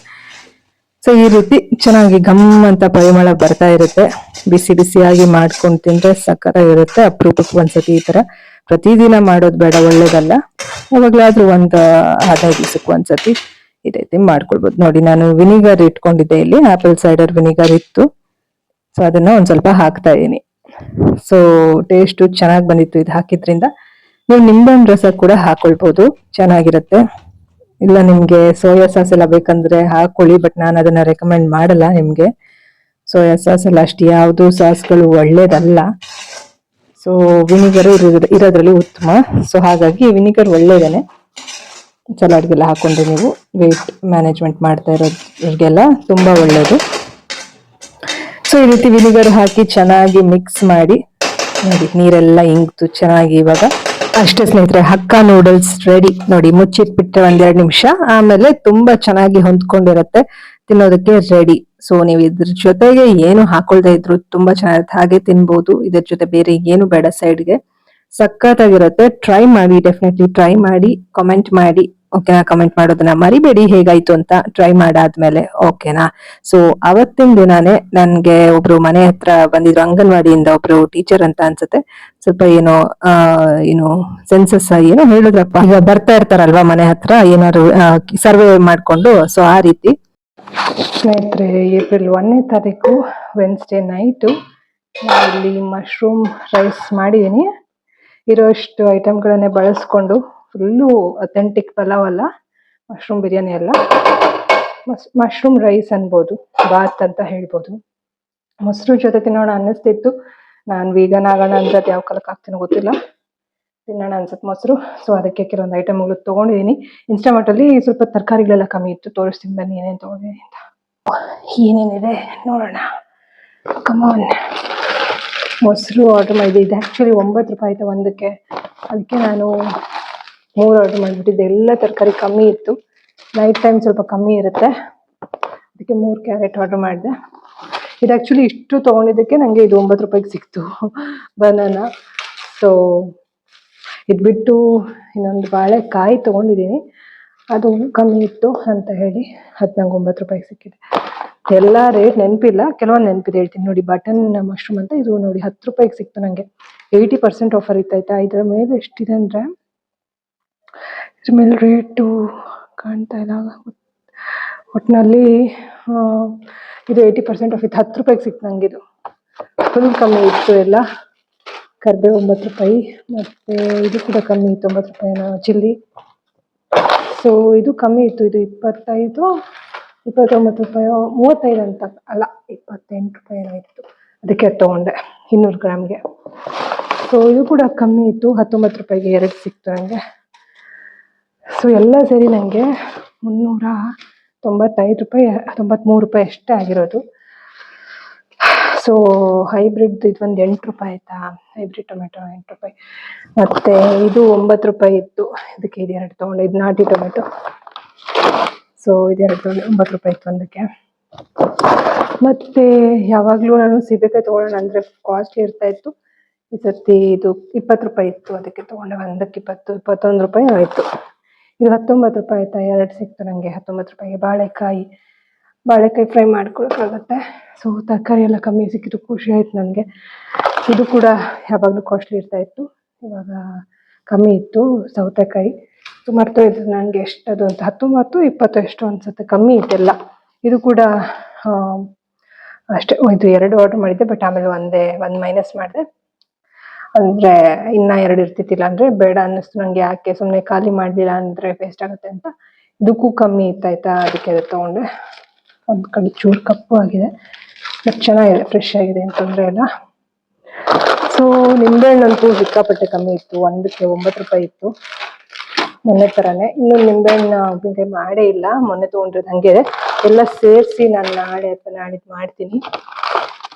ಸೊ ಈ ರೀತಿ ಚೆನ್ನಾಗಿ ಘಮ್ ಅಂತ ಪರಿಮಳ ಬರ್ತಾ ಇರುತ್ತೆ. ಬಿಸಿ ಬಿಸಿಯಾಗಿ ಮಾಡ್ಕೊಂಡು ತಿಂದ್ರೆ ಸಕ್ಕತ್ತಾಗಿರುತ್ತೆ. ಅಪರೂಪಕ್ಕೆ ಒಂದ್ಸತಿ ಈ ತರ, ಪ್ರತಿದಿನ ಮಾಡೋದು ಬೇಡ, ಒಳ್ಳೇದಲ್ಲ. ಯಾವಾಗ್ಲಾದ್ರೂ ಒಂದು 15 ದಿವಸಕ್ಕೆ ಒಂದ್ಸತಿ ಈ ರೀತಿ ಮಾಡ್ಕೊಳ್ಬೋದು. ನೋಡಿ ನಾನು ವಿನಿಗರ್ ಇಟ್ಕೊಂಡಿದ್ದೆ, ಇಲ್ಲಿ ಆಪಲ್ ಸೈಡರ್ ವಿನಿಗರ್ ಇತ್ತು. ಸೊ ಅದನ್ನ ಒಂದ್ ಸ್ವಲ್ಪ ಹಾಕ್ತಾ ಇದೀನಿ. ಸೊ ಟೇಸ್ಟ್ ಚೆನ್ನಾಗಿ ಬಂದಿತ್ತು ಇದು ಹಾಕಿದ್ರಿಂದ. ನೀವು ನಿಂಬೆಹಣ್ಣು ರಸ ಕೂಡ ಹಾಕೊಳ್ಬಹುದು, ಚೆನ್ನಾಗಿರುತ್ತೆ. ಇಲ್ಲ ನಿಮ್ಗೆ ಸೋಯಾ ಸಾಸ್ ಎಲ್ಲ ಬೇಕಂದ್ರೆ ಹಾಕೊಳ್ಳಿ, ಬಟ್ ನಾನು ಅದನ್ನ ರೆಕಮೆಂಡ್ ಮಾಡಲ್ಲ ನಿಮ್ಗೆ. ಸೋಯಾ ಸಾಸ್ ಎಲ್ಲ ಅಷ್ಟು ಯಾವುದು ಸಾಸ್ಗಳು ಒಳ್ಳೇದಲ್ಲ. ಸೊ ವಿನಿಗರ್ ಇರೋದ್ರಲ್ಲಿ ಉತ್ತಮ. ಸೊ ಹಾಗಾಗಿ ವಿನಿಗರ್ ಒಳ್ಳೇದೇನೆ ಸಲಾಡ್ಗೆಲ್ಲ ಹಾಕೊಂಡ್ರೆ, ನೀವು ವೇಟ್ ಮ್ಯಾನೇಜ್ಮೆಂಟ್ ಮಾಡ್ತಾ ಇರೋರಿಗೆಲ್ಲ ತುಂಬಾ ಒಳ್ಳೇದು. ಸೊ ಈ ರೀತಿ ವಿನಿಗರ್ ಹಾಕಿ ಚೆನ್ನಾಗಿ ಮಿಕ್ಸ್ ಮಾಡಿ ನೋಡಿ, ನೀರೆಲ್ಲ ಇಂಗ್ತು ಚೆನ್ನಾಗಿ. ಇವಾಗ ಅಷ್ಟೇ ಸ್ನೇಹಿತರೆ, ಹಕ್ಕಾ ನೂಡಲ್ಸ್ ರೆಡಿ ನೋಡಿ. ಮುಚ್ಚಿಟ್ಬಿಟ್ರೆ 1-2 ನಿಮಿಷ, ಆಮೇಲೆ ತುಂಬಾ ಚೆನ್ನಾಗಿ ಹೊಂದ್ಕೊಂಡಿರತ್ತೆ, ತಿನ್ನೋದಕ್ಕೆ ರೆಡಿ. ಸೊ ನೀವು ಇದ್ರ ಜೊತೆಗೆ ಏನು ಹಾಕೊಳ್ದೇ ಇದ್ರು ತುಂಬಾ ಚೆನ್ನಾಗಿರುತ್ತೆ, ಹಾಗೆ ತಿನ್ಬಹುದು. ಇದ್ರ ಜೊತೆ ಬೇರೆ ಏನು ಬೇಡ ಸೈಡ್ಗೆ, ಸಖತ್ತಾಗಿರುತ್ತೆ. ಟ್ರೈ ಮಾಡಿ, ಡೆಫಿನೆಟ್ಲಿ ಟ್ರೈ ಮಾಡಿ, ಕಾಮೆಂಟ್ ಮಾಡಿ. ಓಕೆನಾ? ಕಮೆಂಟ್ ಮಾಡೋದನ್ನ ಮರಿಬೇಡಿ ಹೇಗಾಯ್ತು ಅಂತ ಟ್ರೈ ಮಾಡಾದ್ಮೇಲೆ, ಓಕೆನಾ? ಸೊ ಅವತ್ತಿನ ದಿನಾನೇ ನನ್ಗೆ ಒಬ್ರು ಮನೆ ಹತ್ರ ಬಂದಿದ್ರು, ಅಂಗನವಾಡಿಯಿಂದ ಒಬ್ರು ಟೀಚರ್ ಅಂತ ಅನ್ಸುತ್ತೆ. ಸ್ವಲ್ಪ ಏನು ಸೆನ್ಸಸ್ ಏನೋ ಹೇಳಿದ್ರಪ್ಪ, ಈಗ ಬರ್ತಾ ಇರ್ತಾರಲ್ವಾ ಮನೆ ಹತ್ರ ಏನಾದ್ರು ಸರ್ವೆ ಮಾಡ್ಕೊಂಡು, ಸೊ ಆ ರೀತಿ. ಸ್ನೇಹಿತರೆ, ಏಪ್ರಿಲ್ 1ನೇ ತಾರೀಕು ವೆನ್ಸ್ಡೇ ನೈಟು ಇಲ್ಲಿ ಮಶ್ರೂಮ್ ರೈಸ್ ಮಾಡಿದ್ದೀನಿ. ಇರೋಷ್ಟು ಐಟಮ್ಗಳನ್ನೇ ಬಳಸ್ಕೊಂಡು ಫುಲ್ಲು ಅಥೆಂಟಿಕ್ ಪಲಾವ್ ಅಲ್ಲ, ಮಶ್ರೂಮ್ ಬಿರಿಯಾನಿ ಅಲ್ಲ, ಮಶ್ರೂಮ್ ರೈಸ್ ಅನ್ಬೋದು, ಬಾತ್ ಅಂತ ಹೇಳ್ಬೋದು. ಮೊಸರು ಜೊತೆ ತಿನ್ನೋಣ ಅನ್ನಿಸ್ತಿತ್ತು. ನಾನು ವೀಗನ್ ಆಗೋಣ ಅಂದ್ರೆ ಅದು ಯಾವ ಕಾಲಕ್ಕೆ ಆಗ್ತೀನೋ ಗೊತ್ತಿಲ್ಲ, ತಿನ್ನೋಣ ಅನ್ಸುತ್ತೆ ಮೊಸರು. ಸೊ ಅದಕ್ಕೆ ಕೆಲವೊಂದು ಐಟಮ್ಗಳು ತೊಗೊಂಡಿದ್ದೀನಿ. ಇನ್ಸ್ಟಾಮಾರ್ಟಲ್ಲಿ ಸ್ವಲ್ಪ ತರಕಾರಿಗಳೆಲ್ಲ ಕಮ್ಮಿ ಇತ್ತು, ತೋರಿಸ್ತೀನಿ ಬನ್ನಿ ಏನೇನು ತೊಗೊಂಡಿದ್ದೀನಿ ಅಂತ. ಏನೇನಿದೆ ನೋಡೋಣ, ಕಮಾನ್. ಮೊಸರು ಆರ್ಡರ್ ಮಾಡಿದ್ದೆ, ಇದು ಆ್ಯಕ್ಚುಲಿ 9 ರೂಪಾಯಿ ಆಯಿತು ಒಂದಕ್ಕೆ. ಅದಕ್ಕೆ ನಾನು 3 ಆರ್ಡರ್ ಮಾಡಿಬಿಟ್ಟಿದ್ದೆ. ಎಲ್ಲ ತರಕಾರಿ ಕಮ್ಮಿ ಇತ್ತು, ನೈಟ್ ಟೈಮ್ ಸ್ವಲ್ಪ ಕಮ್ಮಿ ಇರುತ್ತೆ, ಅದಕ್ಕೆ 3 ಕ್ಯಾರೆಟ್ ಆರ್ಡರ್ ಮಾಡಿದೆ. ಇದು ಆ್ಯಕ್ಚುಲಿ ಇಷ್ಟು ತೊಗೊಂಡಿದ್ದಕ್ಕೆ ನನಗೆ ಇದು 9 ರೂಪಾಯಿಗೆ ಸಿಕ್ತು, ಬನಾನಾ. ಸೊ ಇದು ಬಿಟ್ಟು ಇನ್ನೊಂದು ಬಾಳೆಕಾಯಿ ತೊಗೊಂಡಿದ್ದೀನಿ, ಅದು ಕಮ್ಮಿ ಇತ್ತು ಅಂತ ಹೇಳಿ ಅದು ನಂಗೆ 9 ರೂಪಾಯಿಗೆ ಸಿಕ್ಕಿದೆ. ಎಲ್ಲ ರೇಟ್ ನೆನಪಿಲ್ಲ, ಕೆಲವೊಂದು ನೆನಪಿದೆ, ಹೇಳ್ತೀನಿ ನೋಡಿ. ಬಟನ್ ಮಶ್ರೂಮ್ ಅಂತ ಇದು ನೋಡಿ 10 ರೂಪಾಯಿಗೆ ಸಿಕ್ತು ನನಗೆ. 80% ಆಫರ್ ಇತ್ತಾಯ್ತಾ. ಇದರ ಮೇಲೆ ಎಷ್ಟಿದೆ ಅಂದರೆ, ಇದ್ರ ಮೇಲೆ ರೇಟು ಕಾಣ್ತಾ ಇಲ್ಲ, ಒಟ್ಟಿನಲ್ಲಿ ಇದು 80% ಆಫ್ ಇತ್ತು. 10 ರೂಪಾಯಿಗೆ ಸಿಕ್ತು ನನಗೆ. ಇದು ಫುಲ್ ಕಮ್ಮಿ ಇತ್ತು ಎಲ್ಲ. ಕರಿಬೇವು 9 ರೂಪಾಯಿ, ಮತ್ತು ಇದು ಕೂಡ ಕಮ್ಮಿ ಇತ್ತು, 9 ರೂಪಾಯಿನ ಚಿಲ್ಲಿ. ಸೊ ಇದು ಕಮ್ಮಿ ಇತ್ತು, ಇದು 29 ರೂಪಾಯೋ 35 ಅಂತ ಅಲ್ಲ, 28 ರೂಪಾಯಿ ಏನೋ ಇತ್ತು, ಅದಕ್ಕೆ ತೊಗೊಂಡೆ 200 ಗ್ರಾಮ್ಗೆ. ಸೊ ಇದು ಕೂಡ ಕಮ್ಮಿ ಇತ್ತು, 19 ರೂಪಾಯಿಗೆ 2 ಸಿಕ್ತು ನನಗೆ. ಸೊ ಎಲ್ಲ ಸೇರಿ ನನಗೆ 395 ರೂಪಾಯಿ, 93 ರೂಪಾಯಿ ಅಷ್ಟೇ ಆಗಿರೋದು. ಸೊ ಹೈಬ್ರಿಡ್ ಇದೊಂದು 8 ರೂಪಾಯಿ ಆಯಿತಾ, ಹೈಬ್ರಿಡ್ ಟೊಮೆಟೊ 8 ರೂಪಾಯಿ. ಮತ್ತು ಇದು 9 ರೂಪಾಯಿ ಇತ್ತು, ಇದಕ್ಕೆ ಇದು 2 ತೊಗೊಂಡೆ. ಇದು ನಾಟಿ ಟೊಮೆಟೊ. ಸೊ ಇದು 2 ತೊಗೊಂಡೆ, 9 ರೂಪಾಯಿ ಇತ್ತು ಒಂದಕ್ಕೆ. ಮತ್ತು ಯಾವಾಗಲೂ ನಾನು ಸೀಬೆಕಾಯಿ ತೊಗೊಳ್ಳೋಣ ಅಂದರೆ ಕಾಸ್ಟ್ಲಿ ಇರ್ತಾ ಇತ್ತು. ಈ ಸರ್ತಿ ಇದು 20 ರೂಪಾಯಿ ಇತ್ತು, ಅದಕ್ಕೆ ತೊಗೊಂಡೆ. ಒಂದಕ್ಕೆ 21 ರೂಪಾಯಿ ಆಯಿತು. ಇದು 19 ರೂಪಾಯಿ ಆಯಿತಾ, 2 ಸಿಕ್ತು ನನಗೆ 19 ರೂಪಾಯಿಗೆ. ಬಾಳೆಕಾಯಿ ಫ್ರೈ ಮಾಡ್ಕೊಳಕ್ಕಾಗತ್ತೆ. ಸೊ ತರಕಾರಿ ಎಲ್ಲ ಕಮ್ಮಿ ಸಿಕ್ಕಿತ್ತು, ಖುಷಿ ಆಯ್ತು ನನಗೆ. ಇದು ಕೂಡ ಯಾವಾಗಲೂ ಕಾಸ್ಟ್ಲಿ ಇರ್ತಾ ಇತ್ತು, ಇವಾಗ ಕಮ್ಮಿ ಇತ್ತು. ಸೌತೆಕಾಯಿ ಮರ್ತೋಯ್ತು ನನಗೆ ಎಷ್ಟದು ಅಂತ, 19, 20 ಎಷ್ಟು ಅನ್ಸುತ್ತೆ, ಕಮ್ಮಿ ಇತ್ತೆಲ್ಲ. ಇದು ಕೂಡ ಅಷ್ಟೇ. ಇದು 2 ಆರ್ಡರ್ ಮಾಡಿದ್ದೆ, ಬಟ್ ಆಮೇಲೆ ಒಂದು ಮೈನಸ್ ಮಾಡಿದೆ. ಅಂದರೆ ಇನ್ನೂ 2 ಇರ್ತಿತ್ತಿಲ್ಲ ಅಂದರೆ ಬೇಡ ಅನ್ನಿಸ್ತು ನನಗೆ. ಯಾಕೆ ಸುಮ್ಮನೆ ಖಾಲಿ ಮಾಡಲಿಲ್ಲ ಅಂದರೆ ವೇಸ್ಟ್ ಆಗುತ್ತೆ ಅಂತ. ಇದಕ್ಕೂ ಕಮ್ಮಿ ಇತ್ತಾಯ್ತಾ, ಅದಕ್ಕೆ ಅದು ತೊಗೊಂಡೆ. ಒಂದು ಕಡೆ ಚೂರು ಕಪ್ಪು ಆಗಿದೆ, ಬಟ್ ಚೆನ್ನಾಗಿದೆ, ಫ್ರೆಶ್ ಆಗಿದೆ, ಏನು ತೊಂದರೆ ಇಲ್ಲ. ಸೊ ನಿಂಬೆಹಣ್ಣಂತೂ ಸಿಕ್ಕಾಪಟ್ಟೆ ಕಮ್ಮಿ ಇತ್ತು, ಒಂದಕ್ಕೆ 9 ರೂಪಾಯಿ ಇತ್ತು, ಮೊನ್ನೆ ಥರನೇ. ಇನ್ನು ನಿಂಬೆಹಣ್ಣು ಉಪ್ಪಿನಕಾಯಿ ಮಾಡೇ ಇಲ್ಲ, ಮೊನ್ನೆ ತೊಗೊಂಡಿರೋದು ಹಂಗೆ. ಎಲ್ಲ ಸೇರಿಸಿ ನಾನು ನಾಳೆ ಅಥವಾ ನಾಡಿದ್ದು ಮಾಡ್ತೀನಿ,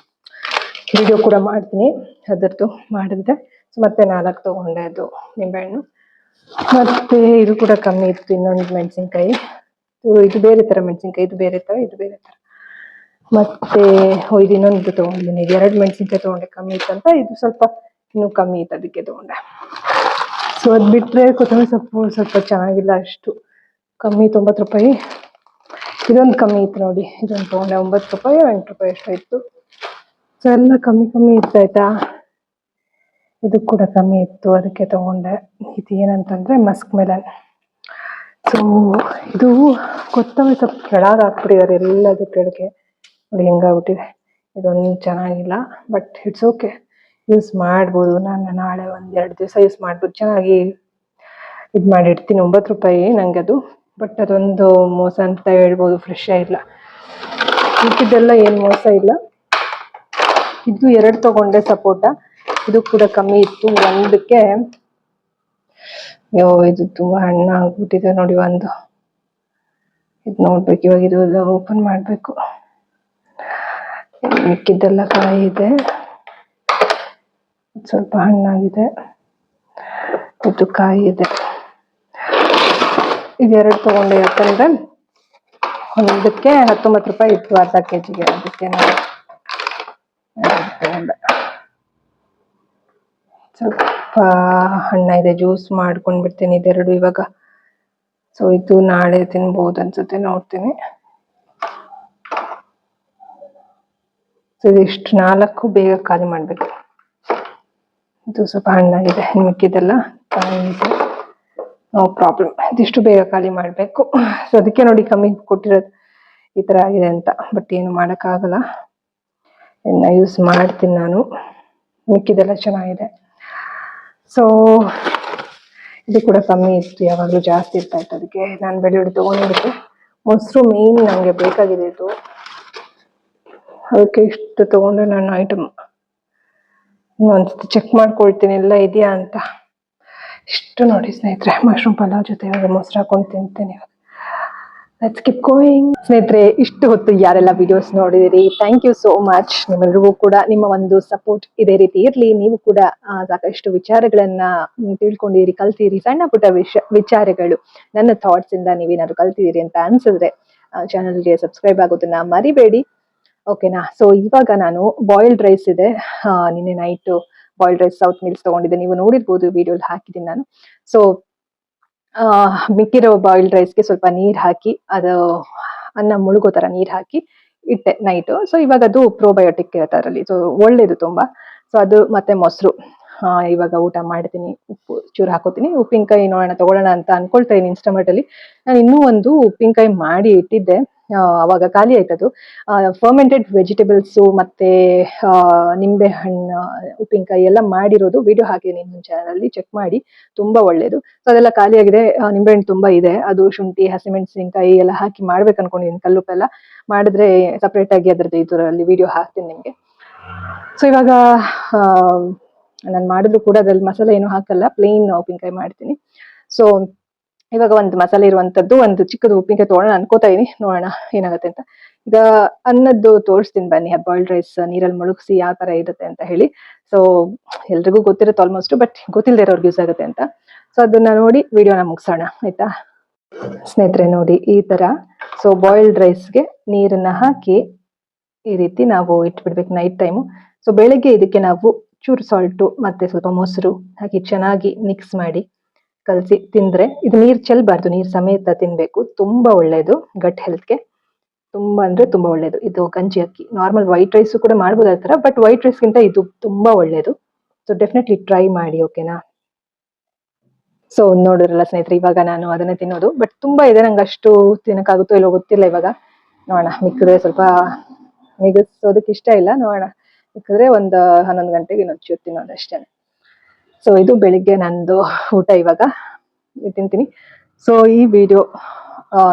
ವಿಡಿಯೋ ಕೂಡ ಮಾಡ್ತೀನಿ ಅದರದ್ದು ಮಾಡಿದ್ರೆ. ಸೊ ಮತ್ತೆ 4 ತೊಗೊಂಡೆ ಅದು ನಿಂಬೆಹಣ್ಣು. ಮತ್ತು ಇದು ಕೂಡ ಕಮ್ಮಿ ಇತ್ತು, ಇನ್ನೊಂದು ಮೆಣಸಿನ್ಕಾಯಿ. ಇದು ಬೇರೆ ಥರ ಮೆಣಸಿನ್ಕಾಯಿ, ಇದು ಬೇರೆ ಥರ, ಇದು ಬೇರೆ ಥರ. ಮತ್ತು ಇದು ಇನ್ನೊಂದು ತೊಗೊಂಡಿದ್ದೀನಿ, ಇದು 2 ಮೆಣಸಿನ್ಕಾಯಿ ತೊಗೊಂಡೆ, ಕಮ್ಮಿ ಇತ್ತು ಅಂತ. ಇದು ಸ್ವಲ್ಪ ಇನ್ನೂ ಕಮ್ಮಿ ಇತ್ತು, ಅದಕ್ಕೆ ತೊಗೊಂಡೆ. ಸೊ ಅದು ಬಿಟ್ಟರೆ ಕೊತ್ತಂಬರಿ ಸೊಪ್ಪು ಸ್ವಲ್ಪ ಚೆನ್ನಾಗಿಲ್ಲ ಅಷ್ಟು, ಕಮ್ಮಿ 90 ರೂಪಾಯಿ. ಇದೊಂದು ಕಮ್ಮಿ ಇತ್ತು ನೋಡಿ, ಇದೊಂದು ತೊಗೊಂಡೆ, 9 ರೂಪಾಯಿ 8 ರೂಪಾಯಿ ಎಷ್ಟು ಇತ್ತು. ಸೊ ಎಲ್ಲ ಕಮ್ಮಿ ಇತ್ತಾಯ್ತಾ. ಇದು ಕೂಡ ಕಮ್ಮಿ ಇತ್ತು, ಅದಕ್ಕೆ ತೊಗೊಂಡೆ. ಇದು ಏನಂತಂದರೆ ಮಸ್ಕ್ ಮೆಲನ್. ಸೊ ಇದು ಕೊತ್ತಂಬರಿ ಸೊಪ್ಪು ಕೆಳಗೆ ಹಾಕ್ಬಿಟ್ಟಿದ್ದಾರೆ, ಎಲ್ಲದು ಕೆಳಗೆ ನೋಡಿ ಹೆಂಗಾಗ್ಬಿಟ್ಟಿದೆ. ಇದೊಂದು ಚೆನ್ನಾಗಿಲ್ಲ, ಬಟ್ ಇಟ್ಸ್ ಓಕೆ, ಯೂಸ್ ಮಾಡ್ಬೋದು. ನಾನು ನಾಳೆ 1-2 ದಿವಸ ಯೂಸ್ ಮಾಡ್ಬೋದು, ಚೆನ್ನಾಗಿ ಇದು ಮಾಡಿ ಇಡ್ತೀನಿ. 9 ರೂಪಾಯಿ ನನಗೆ ಅದು. ಬಟ್ ಅದೊಂದು ಮೋಸ ಅಂತ ಹೇಳ್ಬೋದು, ಫ್ರೆಶ್ ಆಗಿಲ್ಲ. ಇದೆಲ್ಲ ಏನು ಮೋಸ ಇಲ್ಲ. ಇದು 2 ತಗೊಂಡೆ ಸಪೋಟ. ಇದು ಕೂಡ ಕಮ್ಮಿ ಇತ್ತು. ಒಂದಕ್ಕೆ ಇದು ತುಂಬಾ ಹಣ್ಣಾಗ್ಬಿಟ್ಟಿದೆ ನೋಡಿ. ಒಂದು ಇದು ನೋಡ್ಬೇಕು ಇವಾಗ. ಇದು ಓಪನ್ ಮಾಡ್ಬೇಕು. ಮಿಕ್ಕಿದ್ದೆಲ್ಲ ಕಾಯಿ ಇದೆ, ಸ್ವಲ್ಪ ಹಣ್ಣಾಗಿದೆ. ಇದು ಕಾಯಿ ಇದೆ. ಇದು 2 ತಗೊಂಡೆ. ಯಾಕಂದ್ರೆ ಒಂದಕ್ಕೆ 19 ರೂಪಾಯಿ ಇತ್ತು ಅರ್ಧ ಕೆಜಿಗೆ. ಅದಕ್ಕೆ ನಾನು ತಗೊಂಡೆ. ಸ್ವಲ್ಪ ಹಣ್ಣ ಇದೆ, ಜ್ಯೂಸ್ ಮಾಡ್ಕೊಂಡ್ ಬಿಡ್ತೀನಿ ಇದೆರಡು ಇವಾಗ. ಸೊ ಇದು ನಾಳೆ ತಿನ್ಬಹುದು ಅನ್ಸುತ್ತೆ, ನೋಡ್ತೀನಿ. ಸೊ ಇದಿಷ್ಟು 4 ಬೇಗ ಖಾಲಿ ಮಾಡ್ಬೇಕು. ಇದು ಸ್ವಲ್ಪ ಹಣ್ಣಾಗಿದೆ, ಮಿಕ್ಕಿದೆಲ್ಲ ಕಾಯಿ ಇದೆ, ನೋ ಪ್ರಾಬ್ಲಮ್. ಇದಿಷ್ಟು ಬೇಗ ಖಾಲಿ ಮಾಡ್ಬೇಕು. ಸೊ ಅದಕ್ಕೆ ನೋಡಿ ಕಮ್ಮಿ ಕೊಟ್ಟಿರೋದು ಈ ತರ ಆಗಿದೆ ಅಂತ. ಬಟ್ ಏನು ಮಾಡಕ್ಕಾಗಲ್ಲ, ಇನ್ನ ಯೂಸ್ ಮಾಡ್ತೀನಿ ನಾನು. ಮಿಕ್ಕಿದೆಲ್ಲ ಚೆನ್ನಾಗಿದೆ. ಸೊ ಇದು ಕೂಡ ಕಮ್ಮಿ ಇತ್ತು, ಯಾವಾಗಲೂ ಜಾಸ್ತಿ ಇರ್ತಾ ಇತ್ತು. ಅದಕ್ಕೆ ನಾನು ಬೆಳ್ಳುಳ್ಳಿ ತಗೊಂಡಿದ್ದೆ. ಮೊಸರು ಮೇನ್ ನನಗೆ ಬೇಕಾಗಿದೆ ಇದು, ಅದಕ್ಕೆ ಇಷ್ಟು ತಗೊಂಡೆ ನಾನು ಐಟಮ್. ಒಂದ್ಸತಿ ಚೆಕ್ ಮಾಡ್ಕೊಳ್ತೀನಿ ಎಲ್ಲ ಇದೆಯಾ ಅಂತ. ಇಷ್ಟು ನೋಡಿ ಸ್ನೇಹಿತರೆ, ಮಶ್ರೂಮ್ ಪಲಾವ್ ಜೊತೆ ಇವಾಗ ಮೊಸರು ಹಾಕೊಂಡು ತಿಂತೇನೆ ಇವಾಗ. Let's keep going. ಸ್ನೇಹಿತರೆ, ಇಷ್ಟು ಹೊತ್ತು ಯಾರೆಲ್ಲ ವಿಡಿಯೋಸ್ ನೋಡಿದಿರಿ, ಥ್ಯಾಂಕ್ ಯು ಸೋ ಮಚ್. ನಿಮ್ಮೆಲ್ಲರಿಗೂ ಕೂಡ ನಿಮ್ಮ ಒಂದು ಸಪೋರ್ಟ್ ಇದೇ ರೀತಿ ಇರ್ಲಿ. ನೀವು ಕೂಡ ಸಾಕಷ್ಟು ವಿಚಾರಗಳನ್ನ ತಿಳ್ಕೊಂಡಿರಿ, ಕಲ್ತಿರಿ. ಸಣ್ಣ ಪುಟ್ಟ ವಿಚಾರಗಳು, ನನ್ನ ಥಾಟ್ಸ್ ಇಂದ ನೀವೇನಾದ್ರು ಕಲ್ತಿದ್ದೀರಿ ಅಂತ ಅನ್ಸಿದ್ರೆ ಚಾನಲ್ಗೆ ಸಬ್ಸ್ಕ್ರೈಬ್ ಆಗೋದನ್ನ ಮರಿಬೇಡಿ, ಓಕೆನಾ. ಸೊ ಇವಾಗ ನಾನು ಬಾಯ್ಲ್ಡ್ ರೈಸ್ ಇದೆ, ನಿನ್ನೆ night boiled rice south meals ತಗೊಂಡಿದ್ದೆ, ನೀವು ನೋಡಿರ್ಬೋದು, ವಿಡಿಯೋಲಿ ಹಾಕಿದ್ದೀನಿ ನಾನು. ಸೊ ಮಿಕ್ಕಿರೋ ಬಾಯ್ಲ್ಡ್ ರೈಸ್ಗೆ ಸ್ವಲ್ಪ ನೀರ್ ಹಾಕಿ, ಅದು ಅನ್ನ ಮುಳುಗೋ ತರ ನೀರ್ ಹಾಕಿ ಇಟ್ಟೆ ನೈಟ್. ಸೊ ಇವಾಗ ಅದು ಪ್ರೋಬಯೋಟಿಕ್ ಇರುತ್ತೆ ಅದರಲ್ಲಿ, ಸೊ ಒಳ್ಳೇದು ತುಂಬಾ. ಸೊ ಅದು ಮತ್ತೆ ಮೊಸರು. ಇವಾಗ ಊಟ ಮಾಡ್ತೀನಿ. ಉಪ್ಪು ಚೂರು ಹಾಕೋತೀನಿ. ಉಪ್ಪಿನಕಾಯಿ ನೋಡೋಣ ತಗೊಳ್ಳೋಣ ಅಂತ ಅನ್ಕೊಳ್ತಾ ಇದೀನಿ. ಇನ್ಸ್ಟಾಮಾರ್ಟ್ ಅಲ್ಲಿ ನಾನು ಇನ್ನೂ ಒಂದು ಉಪ್ಪಿನಕಾಯಿ ಮಾಡಿ ಇಟ್ಟಿದ್ದೆ, ಅವಾಗ ಖಾಲಿ ಆಯ್ತದು. ಫರ್ಮೆಂಟೆಡ್ ವೆಜಿಟೇಬಲ್ಸ್ ಮತ್ತೆ ನಿಂಬೆ ಹಣ್ಣು ಉಪ್ಪಿನಕಾಯಿ ಎಲ್ಲ ಮಾಡಿರೋದು ವಿಡಿಯೋ ಹಾಕಿದ್ದೀನಿ ನನ್ನ ಚಾನಲ್ ಅಲ್ಲಿ, ಚೆಕ್ ಮಾಡಿ, ತುಂಬಾ ಒಳ್ಳೇದು. ಸೊ ಅದೆಲ್ಲ ಖಾಲಿ ಆಗಿದೆ. ನಿಂಬೆ ಹಣ್ಣು ತುಂಬಾ ಇದೆ, ಅದು ಶುಂಠಿ ಹಸಿಮೆಣಸಿನಕಾಯಿ ಎಲ್ಲ ಹಾಕಿ ಮಾಡ್ಬೇಕು ಅನ್ಕೊಂಡಿದ್ದೀನಿ. ಕಲ್ಲುಪ್ಪೆಲ್ಲ ಮಾಡಿದ್ರೆ ಸಪ್ರೇಟ್ ಆಗಿ ಅದ್ರದ್ದು ಇದರಲ್ಲಿ ವಿಡಿಯೋ ಹಾಕ್ತೀನಿ ನಿಮ್ಗೆ. ಸೊ ಇವಾಗ ನಾನು ಮಾಡಿದ್ರು ಕೂಡ ಅದ್ರಲ್ಲಿ ಮಸಾಲೆ ಏನು ಹಾಕಲ್ಲ, ಪ್ಲೇನ್ ಉಪ್ಪಿನಕಾಯಿ ಮಾಡ್ತೀನಿ. ಸೊ ಇವಾಗ ಒಂದು ಮಸಾಲೆ ಇರುವಂತದ್ದು ಒಂದು ಚಿಕ್ಕದು ಉಪ್ಪಿನಕಾಯಿ ತಗೊಳ್ಳೋಣ ಅನ್ಕೋತಾ ಇದೀನಿ, ನೋಡೋಣ ಏನಾಗುತ್ತೆ ಅಂತ. ಈಗ ಅನ್ನದ್ದು ತೋರಿಸ್ತೀನಿ ಬನ್ನಿ. ಬಾಯ್ಲ್ಡ್ ರೈಸ್ ನೀರಲ್ಲಿ ಮುಳುಗಿಸಿ ಯಾವ ತರ ಇರುತ್ತೆ ಅಂತ ಹೇಳಿ. ಸೊ ಎಲ್ರಿಗೂ ಗೊತ್ತಿರುತ್ತೆ ಆಲ್ಮೋಸ್ಟ್, ಬಟ್ ಗೊತ್ತಿಲ್ಲದೆ ಇರೋರ್ಗೆ ಯೂಸ್ ಆಗುತ್ತೆ ಅಂತ. ಸೊ ಅದನ್ನ ನೋಡಿ ವಿಡಿಯೋನ ಮುಗಿಸೋಣ, ಆಯ್ತಾ ಸ್ನೇಹಿತರೆ. ನೋಡಿ ಈ ತರ. ಸೊ ಬಾಯ್ಲ್ಡ್ ರೈಸ್ಗೆ ನೀರನ್ನ ಹಾಕಿ ಈ ರೀತಿ ನಾವು ಇಟ್ಬಿಡ್ಬೇಕು ನೈಟ್ ಟೈಮು. ಸೊ ಬೆಳಿಗ್ಗೆ ಇದಕ್ಕೆ ನಾವು ಚೂರು ಸಾಲ್ಟು ಮತ್ತೆ ಸ್ವಲ್ಪ ಮೊಸರು ಹಾಕಿ ಚೆನ್ನಾಗಿ ಮಿಕ್ಸ್ ಮಾಡಿ ಕಲಸಿ ತಿಂದ್ರೆ, ಇದು ನೀರ್ ಚೆಲ್ಬಾರ್ದು, ನೀರ್ ಸಮೇತ ತಿನ್ಬೇಕು. ತುಂಬಾ ಒಳ್ಳೇದು ಗಟ್ ಹೆಲ್ತ್ಗೆ, ತುಂಬಾ ಅಂದ್ರೆ ತುಂಬಾ ಒಳ್ಳೇದು. ಇದು ಗಂಜಿ ಅಕ್ಕಿ, ನಾರ್ಮಲ್ ವೈಟ್ ರೈಸ್ ಕೂಡ ಮಾಡ್ಬೋದು ಆ ತರ, ಬಟ್ ವೈಟ್ ರೈಸ್ ಗಿಂತ ಇದು ತುಂಬಾ ಒಳ್ಳೇದು. ಸೊ ಡೆಫಿನೆಟ್ಲಿ ಟ್ರೈ ಮಾಡಿ, ಓಕೆನಾ. ಸೊ ನೋಡಿದ್ರಲ್ಲ ಸ್ನೇಹಿತರೆ, ಇವಾಗ ನಾನು ಅದನ್ನ ತಿನ್ನೋದು. ಬಟ್ ತುಂಬಾ ಇದೆ, ನಂಗೆ ಅಷ್ಟು ತಿನ್ನಕ್ಕಾಗುತ್ತೋ ಇಲ್ಲೋ ಗೊತ್ತಿಲ್ಲ. ಇವಾಗ ನೋಡೋಣ, ಮಿಕ್ಕಿದ್ರೆ ಸ್ವಲ್ಪ ಮಿಗಿಸೋದಕ್ಕೆ ಇಷ್ಟ ಇಲ್ಲ, ನೋಡೋಣ. ಮಿಕ್ಕಿದ್ರೆ ಒಂದು 11 ಗಂಟೆಗೆ ಇನ್ನೊಂದು ಚೂರು ತಿನ್ನೋದು ಅಷ್ಟೇ. ಸೊ ಇದು ಬೆಳಿಗ್ಗೆ ನಂದು ಊಟ, ಇವಾಗ ತಿಂತೀನಿ. ಸೊ ಈ ವಿಡಿಯೋ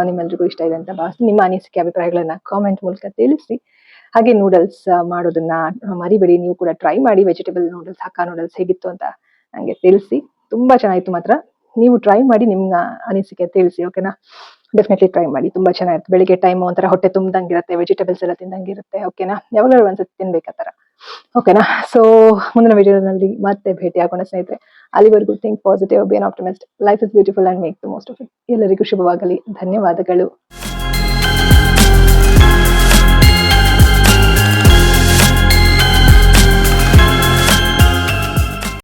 ನಿಮ್ಮೆಲ್ರಿಗೂ ಇಷ್ಟ ಇದೆ ಅಂತ ಭಾವಿಸ್ತೀನಿ. ನಿಮ್ಮ ಅನಿಸಿಕೆ ಅಭಿಪ್ರಾಯಗಳನ್ನ ಕಾಮೆಂಟ್ ಮೂಲಕ ತಿಳಿಸಿ. ಹಾಗೆ ನೂಡಲ್ಸ್ ಮಾಡೋದನ್ನ ಮರಿಬೇಡಿ, ನೀವು ಕೂಡ ಟ್ರೈ ಮಾಡಿ. ವೆಜಿಟೇಬಲ್ ನೂಡಲ್ಸ್, ಹಕ್ಕಾ ನೂಡಲ್ಸ್ ಹೇಗಿತ್ತು ಅಂತ ನಂಗೆ ತಿಳಿಸಿ. ತುಂಬಾ ಚೆನ್ನಾಗಿತ್ತು ಮಾತ್ರ. ನೀವು ಟ್ರೈ ಮಾಡಿ, ನಿಮ್ಮ ಅನಿಸಿಕೆ ತಿಳಿಸಿ, ಓಕೆನಾ. ಡೆಫಿನೆಟ್ಲಿ ಟ್ರೈ ಮಾಡಿ, ತುಂಬಾ ಚೆನ್ನಾಗಿರುತ್ತೆ. ಬೆಳಿಗ್ಗೆ ಟೈಮ್ ಒಂಥರ ಹೊಟ್ಟೆ ತುಂಬ್ದಂಗಿರುತ್ತೆ, ವೆಜಿಟೇಬಲ್ಸ್ ಎಲ್ಲ ತಿಂದಂಗಿರುತ್ತೆ, ಓಕೆನಾ. ಯಾವಾಗಲೂ ಒಂದ್ಸತಿ ತಿನ್ಬೇಕಾತರ, ಓಕೆನಾ. ಸೊ ಮುಂದಿನ ವಿಡಿಯೋನಲ್ಲಿ ಮತ್ತೆ ಭೇಟಿ ಆಗೋಣ ಸ್ನೇಹಿತರೆ. ಅಲ್ಲಿವರೆಗೂ think positive, B on optimist. Life is beautiful and make the most of it. ಎಲ್ಲರಿಗೂ ಶುಭವಾಗಲಿ. ಧನ್ಯವಾದಗಳು.